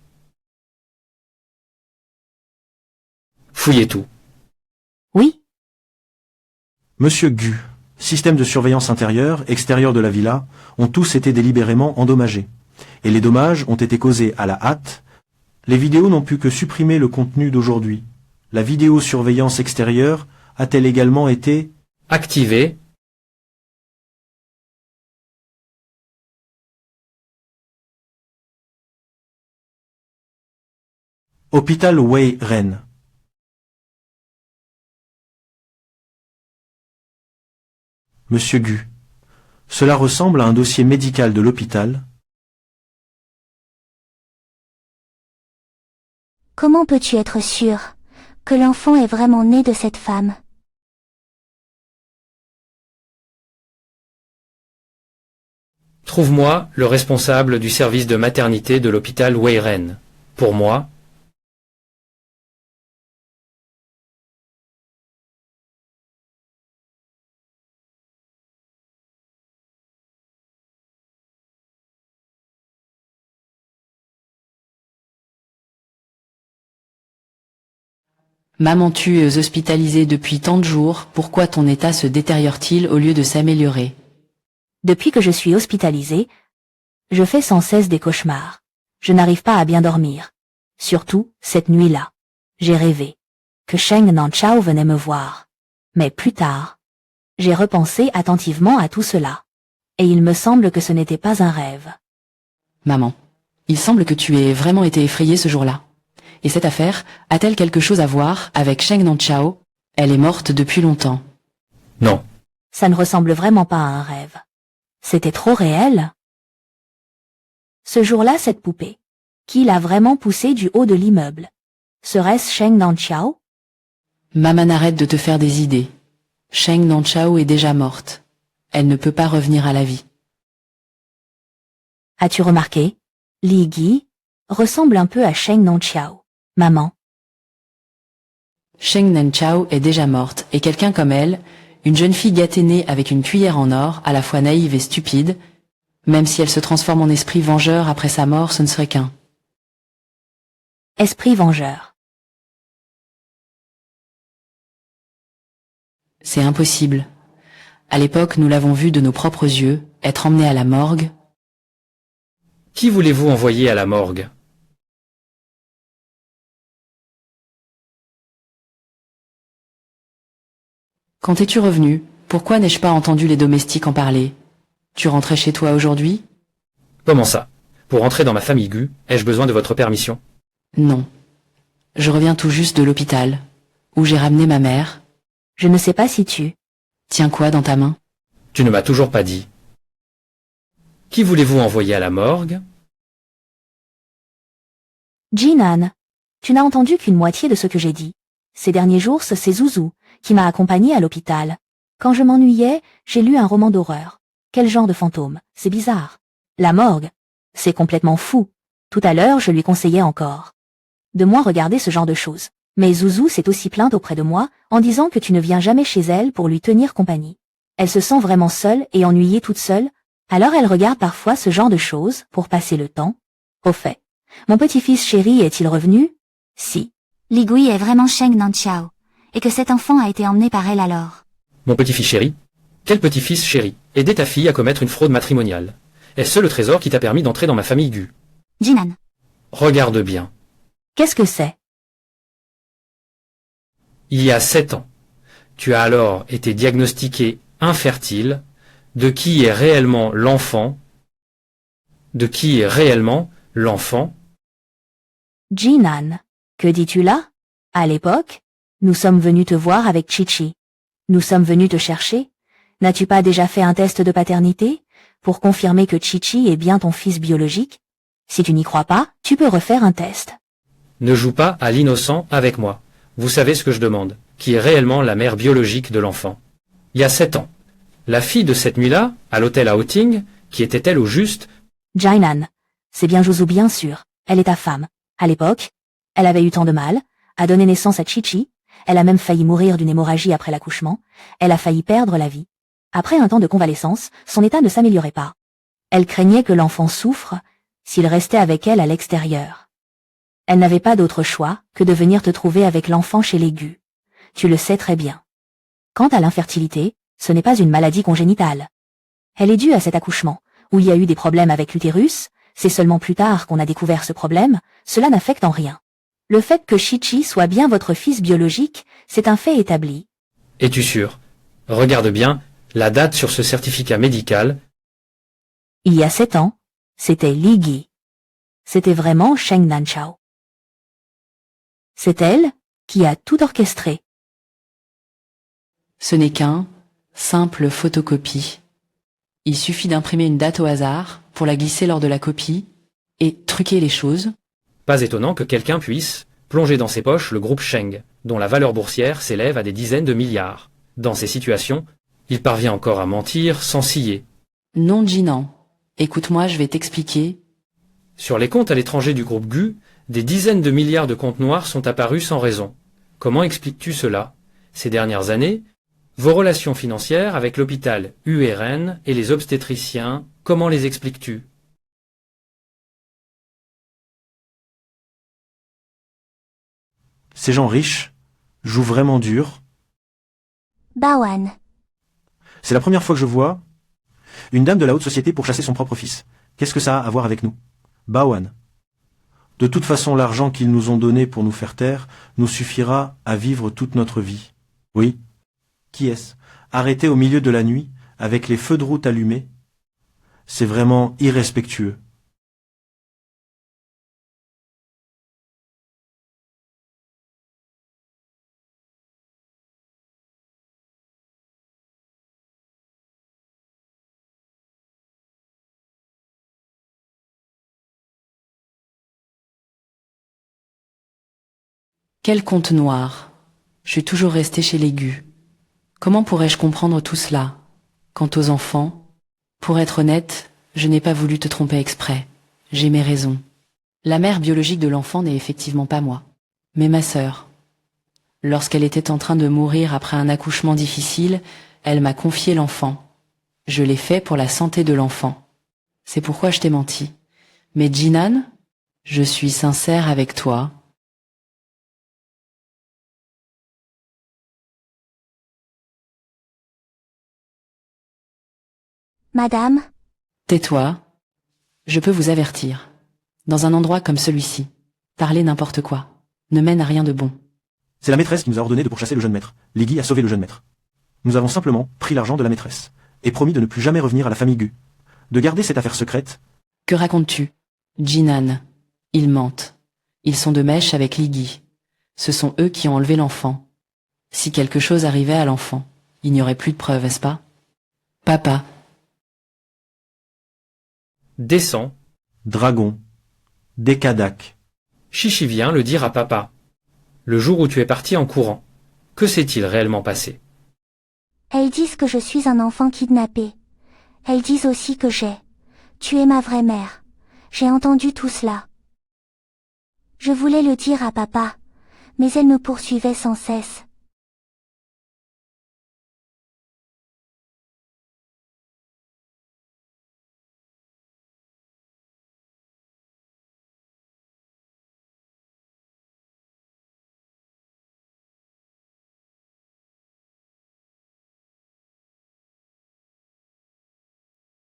Fouillez tout. Oui, Monsieur Gu, système de surveillance intérieure, extérieure de la villa, ont tous été délibérément endommagés. Et les dommages ont été causés à la hâte. Les vidéos n'ont pu que supprimer le contenu d'aujourd'hui. La vidéosurveillance extérieure a-t-elle également été... Activé. Hôpital Wei Ren. Monsieur Gu, cela ressemble à un dossier médical de l'hôpital. Comment peux-tu être sûr que l'enfant est vraiment né de cette femme? Trouve-moi le responsable du service de maternité de l'hôpital Weiren. Pour moi, Maman tueuse hospitalisée depuis tant de jours, pourquoi ton état se détériore-t-il au lieu de s'améliorer? depuis que je suis hospitalisée, je fais sans cesse des cauchemars. Je n'arrive pas à bien dormir. Surtout, cette nuit-là. J'ai rêvé que Sheng Nanchao venait me voir. Mais plus tard, j'ai repensé attentivement à tout cela. Et il me semble que ce n'était pas un rêve. Maman, il semble que tu aies vraiment été effrayée ce jour-là. Et cette affaire a-t-elle quelque chose à voir avec Sheng Nanchao? Elle est morte depuis longtemps. non. Ça ne ressemble vraiment pas à un rêve. C'était trop réel. Ce jour-là, cette poupée. Qui l'a vraiment poussée du haut de l'immeuble? Serait-ce Sheng Nanchao? Maman, arrête de te faire des idées. Sheng Nanchao est déjà morte. Elle ne peut pas revenir à la vie. As-tu remarqué? Li Gi ressemble un peu à Sheng Nanchao. Maman, Sheng Nanchao est déjà morte, et quelqu'un comme elle, une jeune fille gâtée née avec une cuillère en or, à la fois naïve et stupide, même si elle se transforme en esprit vengeur après sa mort, ce ne serait qu'un. esprit vengeur. C'est impossible. À l'époque, nous l'avons vue de nos propres yeux, être emmenée à la morgue. Qui voulez-vous envoyer à la morgue? Quand es-tu revenu? Pourquoi n'ai-je pas entendu les domestiques en parler? Tu rentrais chez toi aujourd'hui? Comment ça? Pour entrer dans ma famille Gu, ai-je besoin de votre permission? Non. Je reviens tout juste de l'hôpital, où j'ai ramené ma mère. Je ne sais pas si tu... Tiens quoi dans ta main? Tu ne m'as toujours pas dit. Qui voulez-vous envoyer à la morgue? Jinan, tu n'as entendu qu'une moitié de ce que j'ai dit. Ces derniers jours, c'est Zouzou qui m'a accompagné à l'hôpital. Quand je m'ennuyais, j'ai lu un roman d'horreur. Quel genre de fantôme? C'est bizarre. La morgue. C'est complètement fou. Tout à l'heure, je lui conseillais encore de moi regarder ce genre de choses. Mais Zouzou s'est aussi plainte auprès de moi en disant que tu ne viens jamais chez elle pour lui tenir compagnie. Elle se sent vraiment seule et ennuyée toute seule, alors elle regarde parfois ce genre de choses pour passer le temps. Au fait, mon petit-fils chéri est-il revenu? Si. Li Gui est vraiment Sheng Nanchao, et que cet enfant a été emmené par elle alors. Mon petit-fils chéri? Quel petit-fils chéri? Aider ta fille à commettre une fraude matrimoniale. Est-ce le trésor qui t'a permis d'entrer dans ma famille Gu? Jinan. Regarde bien. Qu'est-ce que c'est? Il y a 7 ans. Tu as alors été diagnostiqué infertile. De qui est réellement l'enfant? De qui est réellement l'enfant? Jinan, que dis-tu là? À l'époque, nous sommes venus te voir avec Chichi. Nous sommes venus te chercher. N'as-tu pas déjà fait un test de paternité pour confirmer que Chichi est bien ton fils biologique? Si tu n'y crois pas, tu peux refaire un test. Ne joue pas à l'innocent avec moi. Vous savez ce que je demande. Qui est réellement la mère biologique de l'enfant? Il y a 7 ans. La fille de cette nuit-là, à l'hôtel à Outing, qui était-elle au juste? Jinan, c'est bien Zouzou bien sûr. Elle est ta femme. À l'époque, elle avait eu tant de mal, a donné naissance à Chichi, elle a même failli mourir d'une hémorragie après l'accouchement, elle a failli perdre la vie. Après un temps de convalescence, son état ne s'améliorait pas. Elle craignait que l'enfant souffre s'il restait avec elle à l'extérieur. Elle n'avait pas d'autre choix que de venir te trouver avec l'enfant chez les Gu. Tu le sais très bien. Quant à l'infertilité, ce n'est pas une maladie congénitale. Elle est due à cet accouchement, où il y a eu des problèmes avec l'utérus, c'est seulement plus tard qu'on a découvert ce problème, cela n'affecte en rien. Le fait que Chichi soit bien votre fils biologique, c'est un fait établi. Es-tu sûr? Regarde bien la date sur ce certificat médical. Il y a 7 ans, c'était Li Gui. C'était vraiment Sheng Nanchao. C'est elle qui a tout orchestré. Ce n'est qu'un simple photocopie. Il suffit d'imprimer une date au hasard pour la glisser lors de la copie et truquer les choses. Pas étonnant que quelqu'un puisse plonger dans ses poches le groupe Sheng, dont la valeur boursière s'élève à des dizaines de milliards. Dans ces situations, il parvient encore à mentir sans ciller. Non, Jinan. Écoute-moi, je vais t'expliquer. Sur les comptes à l'étranger du groupe Gu, des dizaines de milliards de comptes noirs sont apparus sans raison. Comment expliques-tu cela? Ces dernières années, vos relations financières avec l'hôpital URN et les obstétriciens, comment les expliques-tu? Ces gens riches jouent vraiment dur. Bawan. C'est la première fois que je vois une dame de la haute société pourchasser son propre fils. Qu'est-ce que ça a à voir avec nous? Bawan. De toute façon, l'argent qu'ils nous ont donné pour nous faire taire nous suffira à vivre toute notre vie. Oui. Qui est-ce? Arrêté au milieu de la nuit, avec les feux de route allumés? C'est vraiment irrespectueux. Quel compte noir. Je suis toujours resté chez les Gu. Comment pourrais-je comprendre tout cela? Quant aux enfants, pour être honnête, je n'ai pas voulu te tromper exprès. J'ai mes raisons. La mère biologique de l'enfant n'est effectivement pas moi, mais ma sœur. Lorsqu'elle était en train de mourir après un accouchement difficile, elle m'a confié l'enfant. Je l'ai fait pour la santé de l'enfant. C'est pourquoi je t'ai menti. Mais Jinan, je suis sincère avec toi. Madame, Tais-toi. Je peux vous avertir. Dans un endroit comme celui-ci, parler n'importe quoi ne mène à rien de bon. C'est la maîtresse qui nous a ordonné de pourchasser le jeune maître. Ligui a sauvé le jeune maître. Nous avons simplement pris l'argent de la maîtresse et promis de ne plus jamais revenir à la famille Gu. De garder cette affaire secrète Que racontes-tu? Jinan. Ils mentent. Ils sont de mèche avec Liggy. Ce sont eux qui ont enlevé l'enfant. Si quelque chose arrivait à l'enfant, il n'y aurait plus de preuves, est-ce pas? Papa. Descends. Dragon. Décadac. Chichi vient le dire à papa. Le jour où tu es parti en courant, que s'est-il réellement passé? Elles disent que je suis un enfant kidnappé. Elles disent aussi que j'ai tué ma vraie mère. J'ai entendu tout cela. Je voulais le dire à papa, mais elles me poursuivaient sans cesse.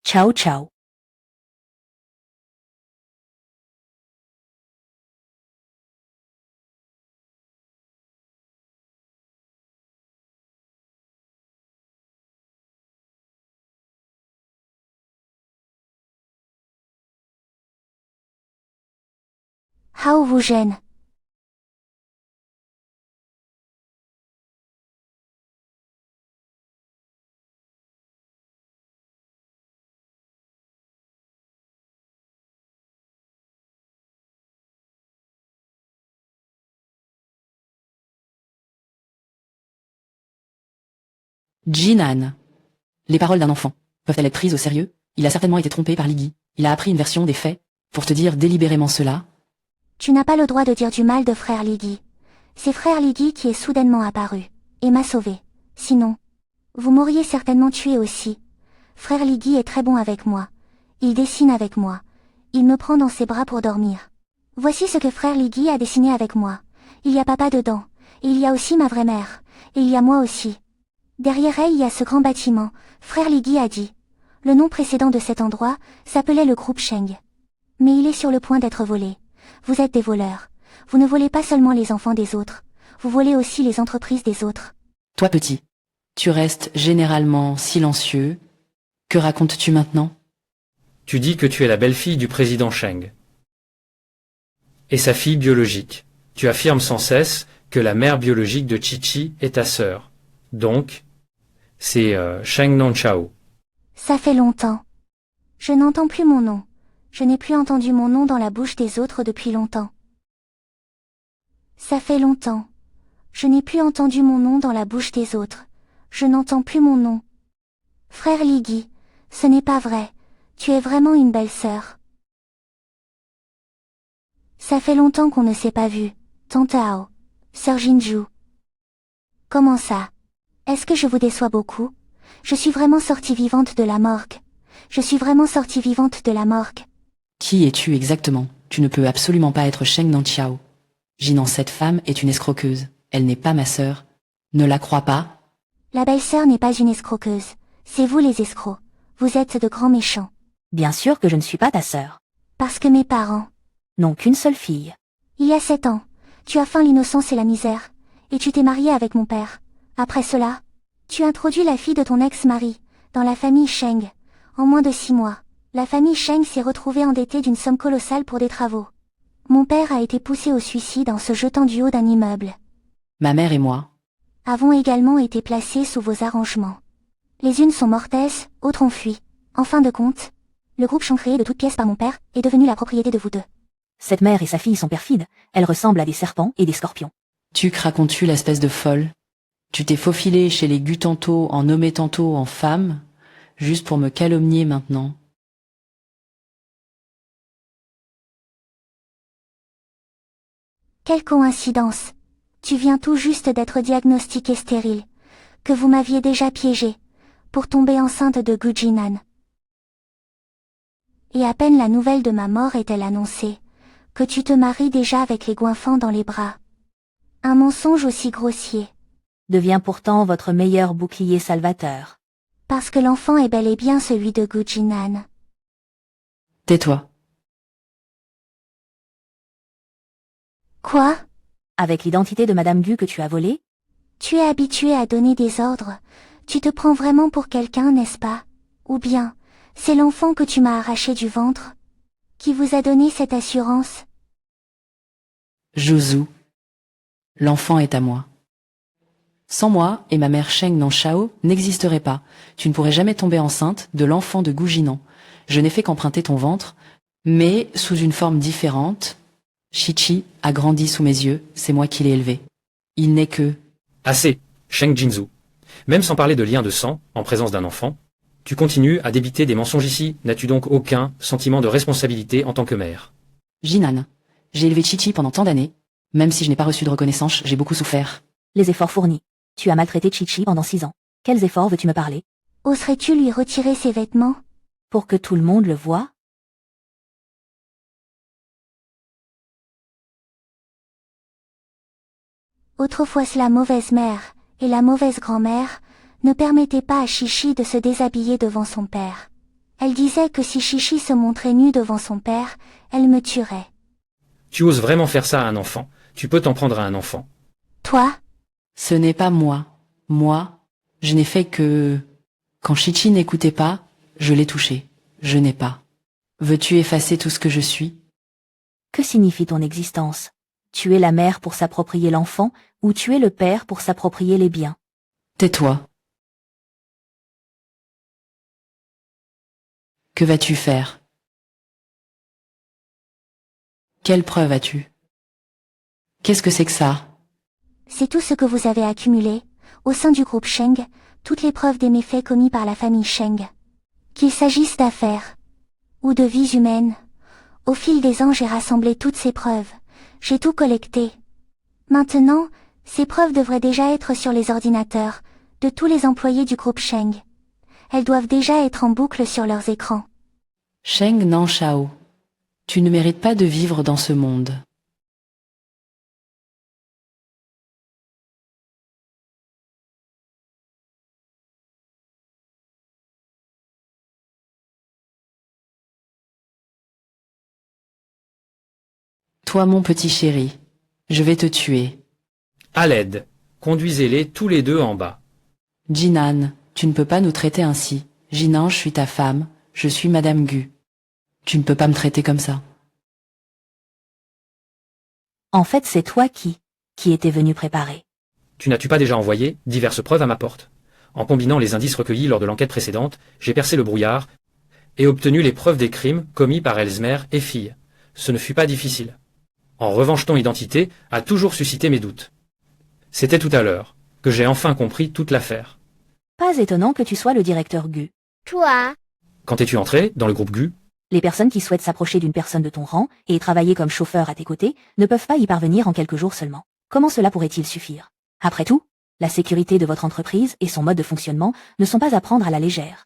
Ciao ciao. Hao vous gêne. Jinan. Les paroles d'un enfant peuvent-elles être prises au sérieux? Il a certainement été trompé par Liggy. Il a appris une version des faits pour te dire délibérément cela. Tu n'as pas le droit de dire du mal de frère Liggy. C'est frère Liggy qui est soudainement apparu et m'a sauvé. Sinon, vous m'auriez certainement tué aussi. Frère Liggy est très bon avec moi. Il dessine avec moi. Il me prend dans ses bras pour dormir. Voici ce que frère Liggy a dessiné avec moi. Il y a papa dedans. Et il y a aussi ma vraie mère. Et il y a moi aussi. Derrière elle, il y a ce grand bâtiment. Frère Liggy a dit. Le nom précédent de cet endroit s'appelait le groupe Sheng. Mais il est sur le point d'être volé. Vous êtes des voleurs. Vous ne volez pas seulement les enfants des autres. Vous volez aussi les entreprises des autres. Toi petit, tu restes généralement silencieux. Que racontes-tu maintenant? Tu dis que tu es la belle-fille du président Sheng. Et sa fille biologique. Tu affirmes sans cesse que la mère biologique de Chichi est ta sœur. Donc, c'est Sheng Nanchao. Ça fait longtemps. Je n'entends plus mon nom. Je n'ai plus entendu mon nom dans la bouche des autres depuis longtemps. Ça fait longtemps. Je n'ai plus entendu mon nom dans la bouche des autres. Je n'entends plus mon nom. Frère Liggy, ce n'est pas vrai. Tu es vraiment une belle sœur. Ça fait longtemps qu'on ne s'est pas vu. Tante Ao. Sœur Jinju. Comment ça? Est-ce que je vous déçois beaucoup? Je suis vraiment sortie vivante de la morgue. Je suis vraiment sortie vivante de la morgue. Qui es-tu exactement? Tu ne peux absolument pas être Sheng Nanchiao. Jinan, cette femme est une escroqueuse. Elle n'est pas ma sœur. Ne la crois pas? La belle-sœur n'est pas une escroqueuse. C'est vous les escrocs. Vous êtes de grands méchants. Bien sûr que je ne suis pas ta sœur. Parce que mes parents Non qu'une seule fille. Il y a 7 ans, tu as feint l'innocence et la misère, et tu t'es marié avec mon père. Après cela, tu introduis la fille de ton ex-mari, dans la famille Sheng. En moins de 6 mois, la famille Sheng s'est retrouvée endettée d'une somme colossale pour des travaux. Mon père a été poussé au suicide en se jetant du haut d'un immeuble. Ma mère et moi. Avons également été placés sous vos arrangements. Les unes sont mortaises, autres ont fui. En fin de compte, le groupe Sheng créé de toutes pièces par mon père est devenu la propriété de vous deux. Cette mère et sa fille sont perfides. Elles ressemblent à des serpents et des scorpions. Tu racontes-tu l'espèce de folle? Tu t'es faufilé chez les Gu tantôt en nommé tantôt en femme, juste pour me calomnier maintenant. Quelle coïncidence. Tu viens tout juste d'être diagnostiqué stérile, que vous m'aviez déjà piégé, pour tomber enceinte de Gu Jinan. Et à peine la nouvelle de ma mort est-elle annoncée, que tu te maries déjà avec les goinfants dans les bras. Un mensonge aussi grossier. Devient pourtant votre meilleur bouclier salvateur. Parce que l'enfant est bel et bien celui de Gu Jinan. Tais-toi. Quoi? Avec l'identité de Madame Gu que tu as volée? Tu es habitué à donner des ordres. Tu te prends vraiment pour quelqu'un, n'est-ce pas? Ou bien, c'est l'enfant que tu m'as arraché du ventre? Qui vous a donné cette assurance? Josu. L'enfant est à moi. Sans moi et ma mère Sheng Nanshao n'existerait pas. Tu ne pourrais jamais tomber enceinte de l'enfant de Gu Jinan. Je n'ai fait qu'emprunter ton ventre, mais sous une forme différente. Chichi a grandi sous mes yeux, c'est moi qui l'ai élevé. Il n'est que... Assez, Sheng Jinzhou. Même sans parler de lien de sang, en présence d'un enfant, tu continues à débiter des mensonges ici. N'as-tu donc aucun sentiment de responsabilité en tant que mère? Jinan. J'ai élevé Chichi pendant tant d'années. Même si je n'ai pas reçu de reconnaissance, j'ai beaucoup souffert. Les efforts fournis. Tu as maltraité Chichi pendant 6 ans. Quels efforts veux-tu me parler? Oserais-tu lui retirer ses vêtements? Pour que tout le monde le voie? Autrefois la mauvaise mère et la mauvaise grand-mère ne permettaient pas à Chichi de se déshabiller devant son père. Elle disait que si Chichi se montrait nue devant son père, elle me tuerait. Tu oses vraiment faire ça à un enfant? Tu peux t'en prendre à un enfant. Toi? Ce n'est pas moi. Moi, je n'ai fait que... Quand Chichi n'écoutait pas, je l'ai touché. Je n'ai pas. Veux-tu effacer tout ce que je suis? Que signifie ton existence? Tu es la mère pour s'approprier l'enfant, ou tu es le père pour s'approprier les biens? Tais-toi. Que vas-tu faire? Quelle preuve as-tu? Qu'est-ce que c'est que ça? C'est tout ce que vous avez accumulé, au sein du groupe Sheng, toutes les preuves des méfaits commis par la famille Sheng. Qu'il s'agisse d'affaires ou de vies humaines, au fil des ans j'ai rassemblé toutes ces preuves, j'ai tout collecté. Maintenant, ces preuves devraient déjà être sur les ordinateurs de tous les employés du groupe Sheng. Elles doivent déjà être en boucle sur leurs écrans. Sheng Nanshao, tu ne mérites pas de vivre dans ce monde. Toi, mon petit chéri, je vais te tuer. À l'aide. Conduisez-les tous les deux en bas. Jinan, tu ne peux pas nous traiter ainsi. Jinan, je suis ta femme, je suis Madame Gu. Tu ne peux pas me traiter comme ça. En fait, c'est toi qui étais venu préparer. Tu n'as-tu pas déjà envoyé diverses preuves à ma porte? En combinant les indices recueillis lors de l'enquête précédente, j'ai percé le brouillard et obtenu les preuves des crimes commis par Ellesmer et fille. Ce ne fut pas difficile. En revanche, ton identité a toujours suscité mes doutes. C'était tout à l'heure que j'ai enfin compris toute l'affaire. Pas étonnant que tu sois le directeur Gu. Toi, Quand es-tu entré dans le groupe Gu? Les personnes qui souhaitent s'approcher d'une personne de ton rang et travailler comme chauffeur à tes côtés ne peuvent pas y parvenir en quelques jours seulement. Comment cela pourrait-il suffire? Après tout, la sécurité de votre entreprise et son mode de fonctionnement ne sont pas à prendre à la légère.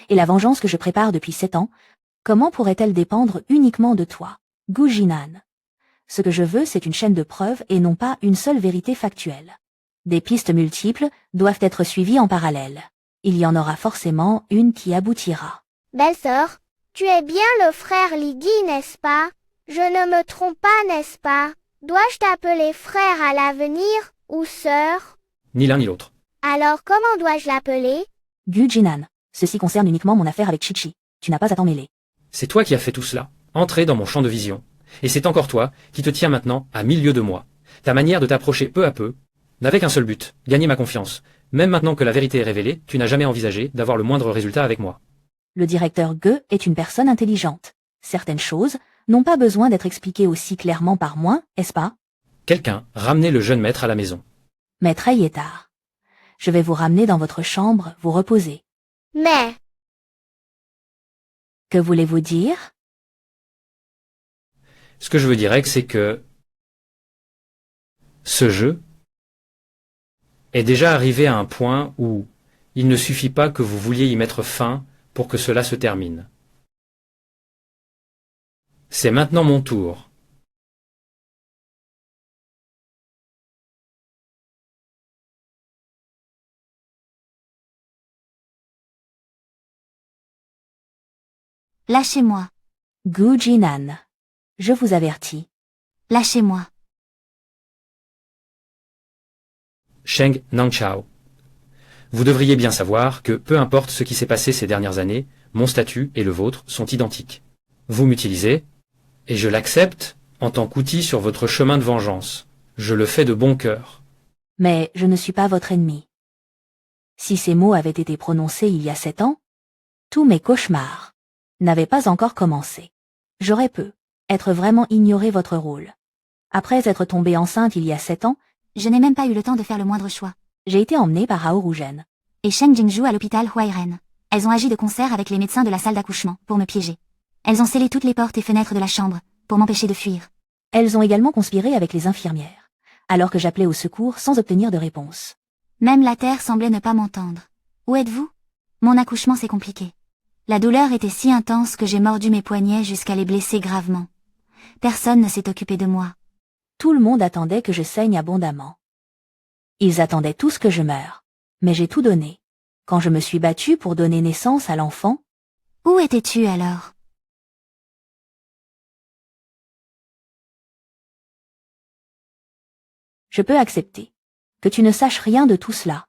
Et la vengeance que je prépare depuis 7 ans, comment pourrait-elle dépendre uniquement de toi, Gu Jinan? Ce que je veux, c'est une chaîne de preuves et non pas une seule vérité factuelle. Des pistes multiples doivent être suivies en parallèle. Il y en aura forcément une qui aboutira. belle-sœur, tu es bien le frère Ligui, n'est-ce pas? Je ne me trompe pas, n'est-ce pas? Dois-je t'appeler frère à l'avenir, ou sœur? Ni l'un ni l'autre. Alors comment dois-je l'appeler? Gu Jinan, ceci concerne uniquement mon affaire avec Chichi. Tu n'as pas à t'en mêler. C'est toi qui as fait tout cela. Entrer dans mon champ de vision. Et c'est encore toi qui te tiens maintenant à 1000 lieues de moi. Ta manière de t'approcher peu à peu n'avait qu'un seul but, gagner ma confiance. Même maintenant que la vérité est révélée, tu n'as jamais envisagé d'avoir le moindre résultat avec moi. Le directeur Gu est une personne intelligente. Certaines choses n'ont pas besoin d'être expliquées aussi clairement par moi, est-ce pas? Quelqu'un ramenait le jeune maître à la maison. Maître Ayetard. Je vais vous ramener dans votre chambre, vous reposer. Mais, Que voulez-vous dire? Ce que je veux dire, c'est que ce jeu est déjà arrivé à un point où il ne suffit pas que vous vouliez y mettre fin pour que cela se termine. C'est maintenant mon tour. Lâchez-moi. Gu Jinan. Je vous avertis. Lâchez-moi. Sheng Nanchao. Vous devriez bien savoir que, peu importe ce qui s'est passé ces dernières années, mon statut et le vôtre sont identiques. Vous m'utilisez, Et je l'accepte en tant qu'outil sur votre chemin de vengeance. Je le fais de bon cœur. Mais je ne suis pas votre ennemi. Si ces mots avaient été prononcés il y a 7 ans, tous mes cauchemars n'avaient pas encore commencé. J'aurais pu être vraiment ignoré votre rôle. Après être tombée enceinte il y a 7 ans, Je n'ai même pas eu le temps de faire le moindre choix. j'ai été emmenée par Hao Rougen. Et Sheng Jingzhu à l'hôpital Huairen. Elles ont agi de concert avec les médecins de la salle d'accouchement, pour me piéger. Elles ont scellé toutes les portes et fenêtres de la chambre, pour m'empêcher de fuir. Elles ont également conspiré avec les infirmières, alors que j'appelais au secours sans obtenir de réponse. Même la terre semblait ne pas m'entendre. Où êtes-vous? Mon accouchement s'est compliqué. La douleur était si intense que j'ai mordu mes poignets jusqu'à les blesser gravement. Personne ne s'est occupé de moi. Tout le monde attendait que je saigne abondamment. Ils attendaient tous que je meure. Mais j'ai tout donné. Quand je me suis battue pour donner naissance à l'enfant, Où étais-tu alors? je peux accepter que tu ne saches rien de tout cela.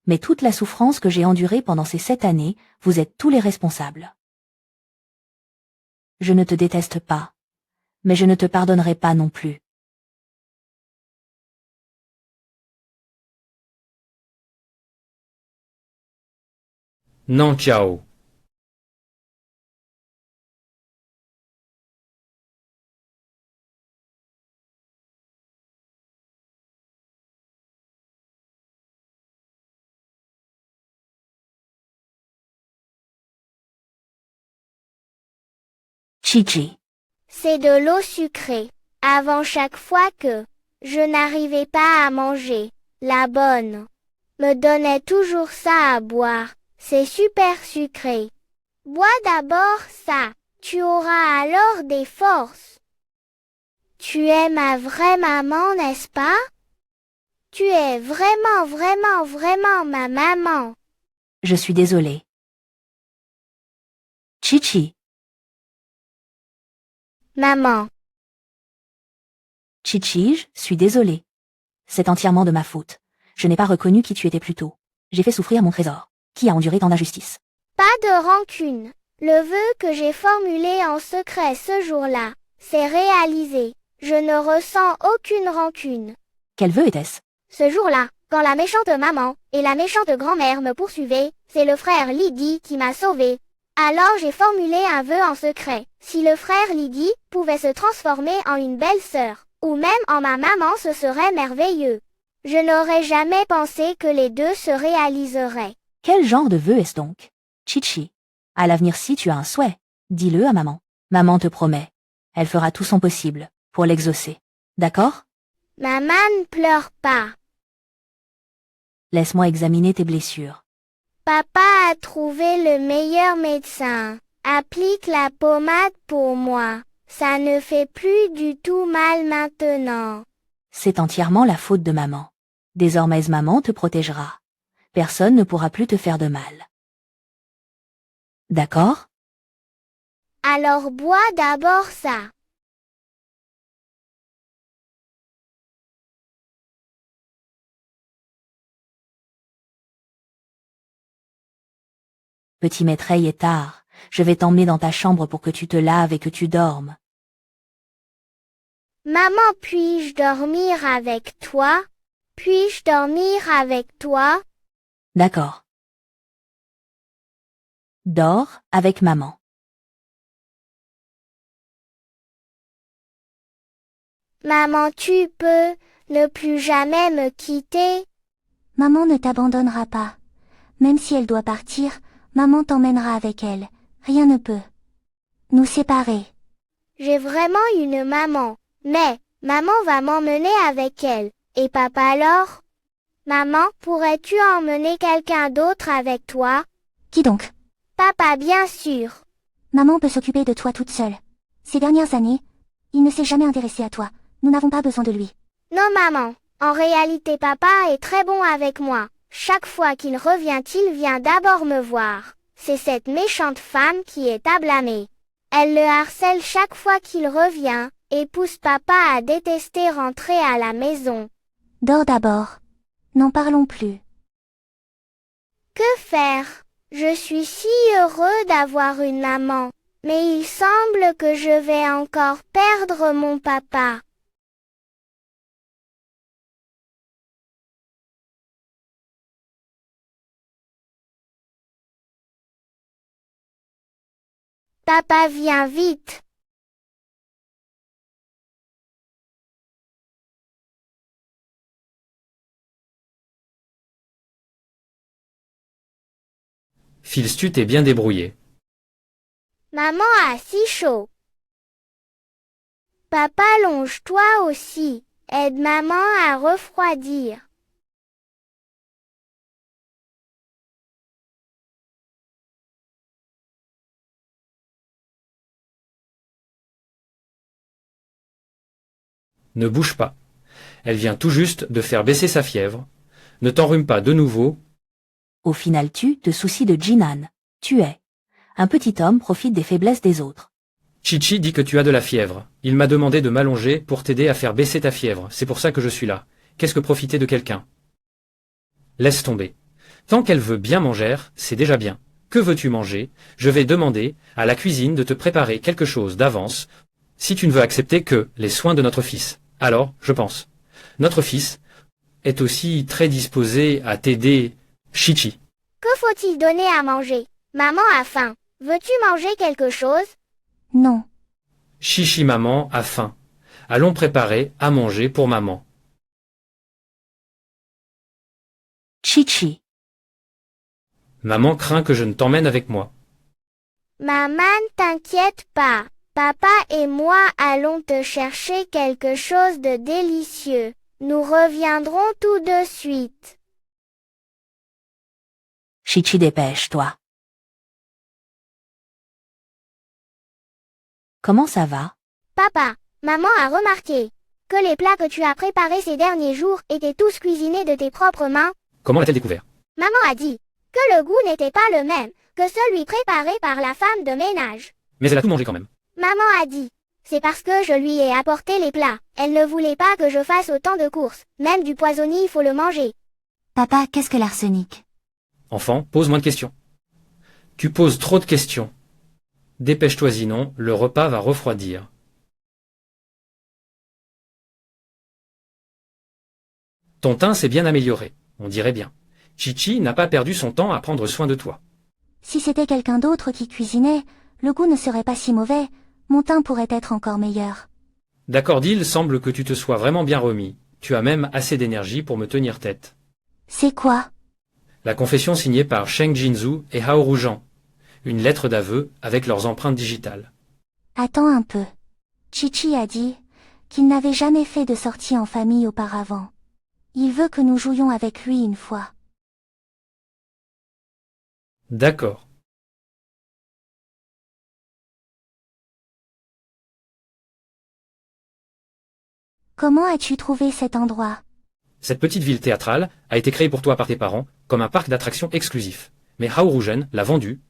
Mais toute la souffrance que j'ai endurée pendant ces 7 années, vous êtes tous les responsables. Je ne te déteste pas, mais je ne te pardonnerai pas non plus. Nan Chao. Chi-Chi. C'est de l'eau sucrée. Avant chaque fois que je n'arrivais pas à manger, la bonne me donnait toujours ça à boire. C'est super sucré. Bois d'abord ça. Tu auras alors des forces. Tu es ma vraie maman, n'est-ce pas? Tu es vraiment, vraiment, vraiment ma maman. Je suis désolée. Chi-Chi. Maman. Chi-Chi, je suis désolée. C'est entièrement de ma faute. Je n'ai pas reconnu qui tu étais plus tôt. J'ai fait souffrir mon trésor. Qui a enduré tant d'injustice? Pas de rancune. Le vœu que j'ai formulé en secret ce jour-là, s'est réalisé. Je ne ressens aucune rancune. Quel vœu était-ce? Ce jour-là, quand la méchante maman et la méchante grand-mère me poursuivaient, c'est le frère Lydie qui m'a sauvée. Alors j'ai formulé un vœu en secret. Si le frère Lydie pouvait se transformer en une belle sœur, ou même en ma maman, ce serait merveilleux. Je n'aurais jamais pensé que les deux se réaliseraient. Quel genre de vœu est-ce donc? Chi-Chi. À l'avenir, si tu as un souhait, dis-le à maman. Maman te promet. Elle fera tout son possible pour l'exaucer. D'accord? Maman ne pleure pas. Laisse-moi examiner tes blessures. Papa a trouvé le meilleur médecin. Applique la pommade pour moi. Ça ne fait plus du tout mal maintenant. C'est entièrement la faute de maman. Désormais, maman te protégera. Personne ne pourra plus te faire de mal. D'accord? Alors bois d'abord ça. Petit maître, il est tard. Je vais t'emmener dans ta chambre pour que tu te laves et que tu dormes. Maman, puis-je dormir avec toi? Puis-je dormir avec toi? D'accord. Dors avec maman. Maman, tu peux ne plus jamais me quitter? Maman ne t'abandonnera pas. Même si elle doit partir, maman t'emmènera avec elle. Rien ne peut nous séparer. J'ai vraiment une maman, mais maman va m'emmener avec elle. Et papa alors? Maman, pourrais-tu emmener quelqu'un d'autre avec toi? Qui donc? Papa, bien sûr. Maman peut s'occuper de toi toute seule. Ces dernières années, il ne s'est jamais intéressé à toi. Nous n'avons pas besoin de lui. Non, maman. En réalité, papa est très bon avec moi. Chaque fois qu'il revient, il vient d'abord me voir. C'est cette méchante femme qui est à blâmer. Elle le harcèle chaque fois qu'il revient, et pousse papa à détester rentrer à la maison. Dors d'abord. N'en parlons plus. Que faire? Je suis si heureux d'avoir une maman. Mais il semble que je vais encore perdre mon papa. Papa, viens vite. Phils, tu t'es bien débrouillé. Maman a si chaud. Papa, longe-toi aussi. Aide maman à refroidir. Ne bouge pas. Elle vient tout juste de faire baisser sa fièvre. Ne t'enrhume pas de nouveau. Au final tu te soucies de Jinan. Tu es. Un petit homme profite des faiblesses des autres. Chichi dit que tu as de la fièvre. Il m'a demandé de m'allonger pour t'aider à faire baisser ta fièvre. C'est pour ça que je suis là. Qu'est-ce que profiter de quelqu'un? Laisse tomber. Tant qu'elle veut bien manger, c'est déjà bien. Que veux-tu manger? Je vais demander à la cuisine de te préparer quelque chose d'avance, si tu ne veux accepter que les soins de notre fils. Alors, je pense. Notre fils est aussi très disposé à t'aider, Chichi. Que faut-il donner à manger? Maman a faim. Veux-tu manger quelque chose? Non. Chichi maman a faim. Allons préparer à manger pour maman. Chichi. Maman craint que je ne t'emmène avec moi. Maman, t'inquiète pas. Papa et moi allons te chercher quelque chose de délicieux. Nous reviendrons tout de suite. Chichi, dépêche-toi. Comment ça va? Papa, maman a remarqué que les plats que tu as préparés ces derniers jours étaient tous cuisinés de tes propres mains. Comment l'a-t-elle découvert? Maman a dit que le goût n'était pas le même que celui préparé par la femme de ménage. Mais elle a tout mangé quand même. Maman a dit, c'est parce que je lui ai apporté les plats. Elle ne voulait pas que je fasse autant de courses. Même du poisonnier, il faut le manger. Papa, qu'est-ce que l'arsenic? Enfant, pose moins de questions. Tu poses trop de questions. Dépêche-toi sinon, le repas va refroidir. Ton teint s'est bien amélioré, on dirait bien. Chichi n'a pas perdu son temps à prendre soin de toi. Si c'était quelqu'un d'autre qui cuisinait, le goût ne serait pas si mauvais, mon teint pourrait être encore meilleur. D'accord, il semble que tu te sois vraiment bien remis. Tu as même assez d'énergie pour me tenir tête. C'est quoi? La confession signée par Sheng Jinzhu et Hao Rujan. Une lettre d'aveu avec leurs empreintes digitales. Attends un peu. Chichi a dit qu'il n'avait jamais fait de sortie en famille auparavant. Il veut que nous jouions avec lui une fois. D'accord. Comment as-tu trouvé cet endroit? Cette petite ville théâtrale a été créée pour toi par tes parents comme un parc d'attractions exclusif. Mais Hao Rujan l'a vendue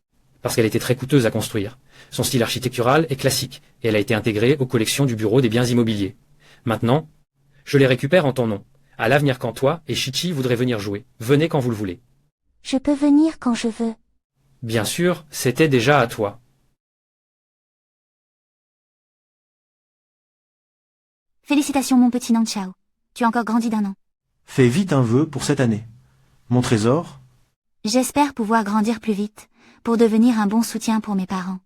parce qu'elle était très coûteuse à construire. Son style architectural est classique et elle a été intégrée aux collections du bureau des biens immobiliers. Maintenant, je les récupère en ton nom. À l'avenir, quand toi et Chichi voudrez venir jouer, venez quand vous le voulez. Je peux venir quand je veux. Bien sûr, c'était déjà à toi. Félicitations mon petit Nang Chao. Tu as encore grandi d'1 an. Fais vite un vœu pour cette année. Mon trésor, J'espère pouvoir grandir plus vite, pour devenir un bon soutien pour mes parents.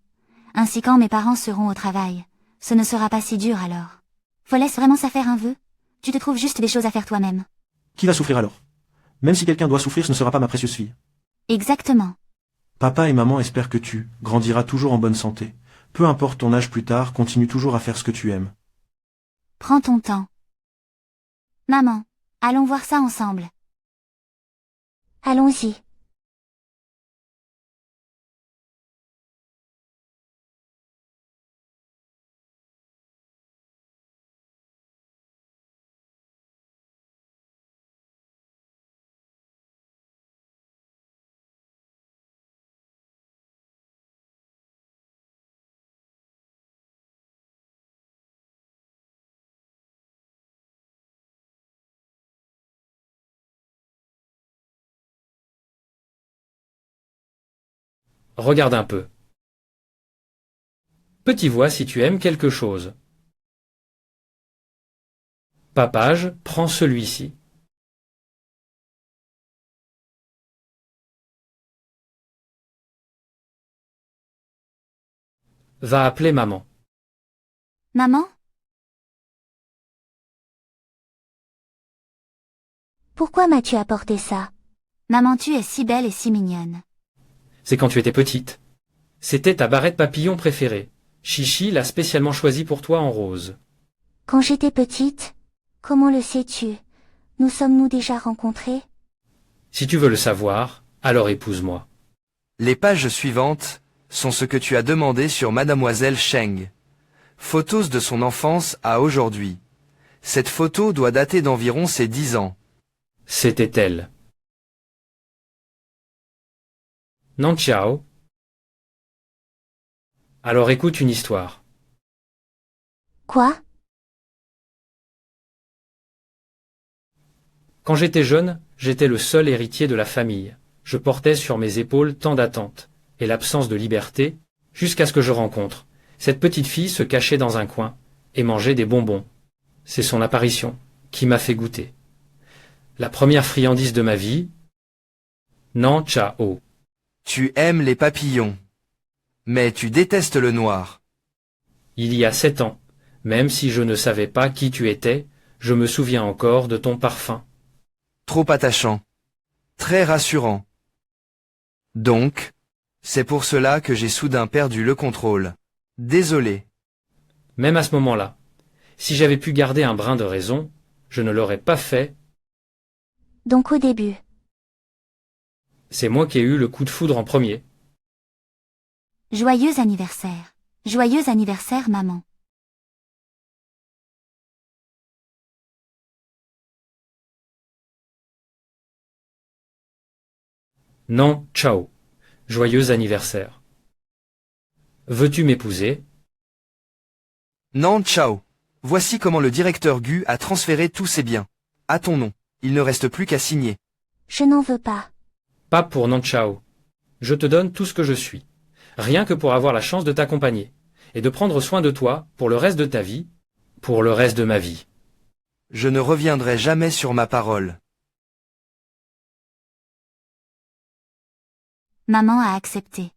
Ainsi quand mes parents seront au travail, ce ne sera pas si dur alors. Faut laisse vraiment ça faire un vœu? Tu te trouves juste des choses à faire toi-même. qui va souffrir alors? Même si quelqu'un doit souffrir, ce ne sera pas ma précieuse fille. Exactement. Papa et maman espèrent que tu grandiras toujours en bonne santé. Peu importe ton âge plus tard, continue toujours à faire ce que tu aimes. Prends ton temps. Maman, allons voir ça ensemble. Allons-y. Regarde un peu. Petit voix si tu aimes quelque chose. Papage, prends celui-ci. Va appeler maman. Maman? Pourquoi m'as-tu apporté ça? Maman, tu es si belle et si mignonne. C'est quand tu étais petite. C'était ta barrette papillon préférée. Chichi l'a spécialement choisie pour toi en rose. Quand j'étais petite? Comment le sais-tu? Nous sommes-nous déjà rencontrés? Si tu veux le savoir, alors épouse-moi. Les pages suivantes sont ce que tu as demandé sur Mademoiselle Cheng. Photos de son enfance à aujourd'hui. Cette photo doit dater d'environ ses 10 ans. C'était elle. Non, ciao. Alors écoute une histoire. Quoi? Quand j'étais jeune, j'étais le seul héritier de la famille. Je portais sur mes épaules tant d'attentes et l'absence de liberté, jusqu'à ce que je rencontre. Cette petite fille se cachait dans un coin et mangeait des bonbons. C'est son apparition qui m'a fait goûter. La première friandise de ma vie. Non, ciao. Tu aimes les papillons. Mais tu détestes le noir. Il y a 7 ans, même si je ne savais pas qui tu étais, je me souviens encore de ton parfum. Trop attachant. Très rassurant. Donc, c'est pour cela que j'ai soudain perdu le contrôle. Désolé. Même à ce moment-là, si j'avais pu garder un brin de raison, je ne l'aurais pas fait. Donc au début. C'est moi qui ai eu le coup de foudre en premier. Joyeux anniversaire. Joyeux anniversaire, maman. Non, ciao. Joyeux anniversaire. Veux-tu m'épouser? Non, ciao. Voici comment le directeur Gu a transféré tous ses biens. À ton nom. Il ne reste plus qu'à signer. Je n'en veux pas. Pas pour non ciao. Je te donne tout ce que je suis. Rien que pour avoir la chance de t'accompagner. Et de prendre soin de toi pour le reste de ta vie. Pour le reste de ma vie. Je ne reviendrai jamais sur ma parole. Maman a accepté.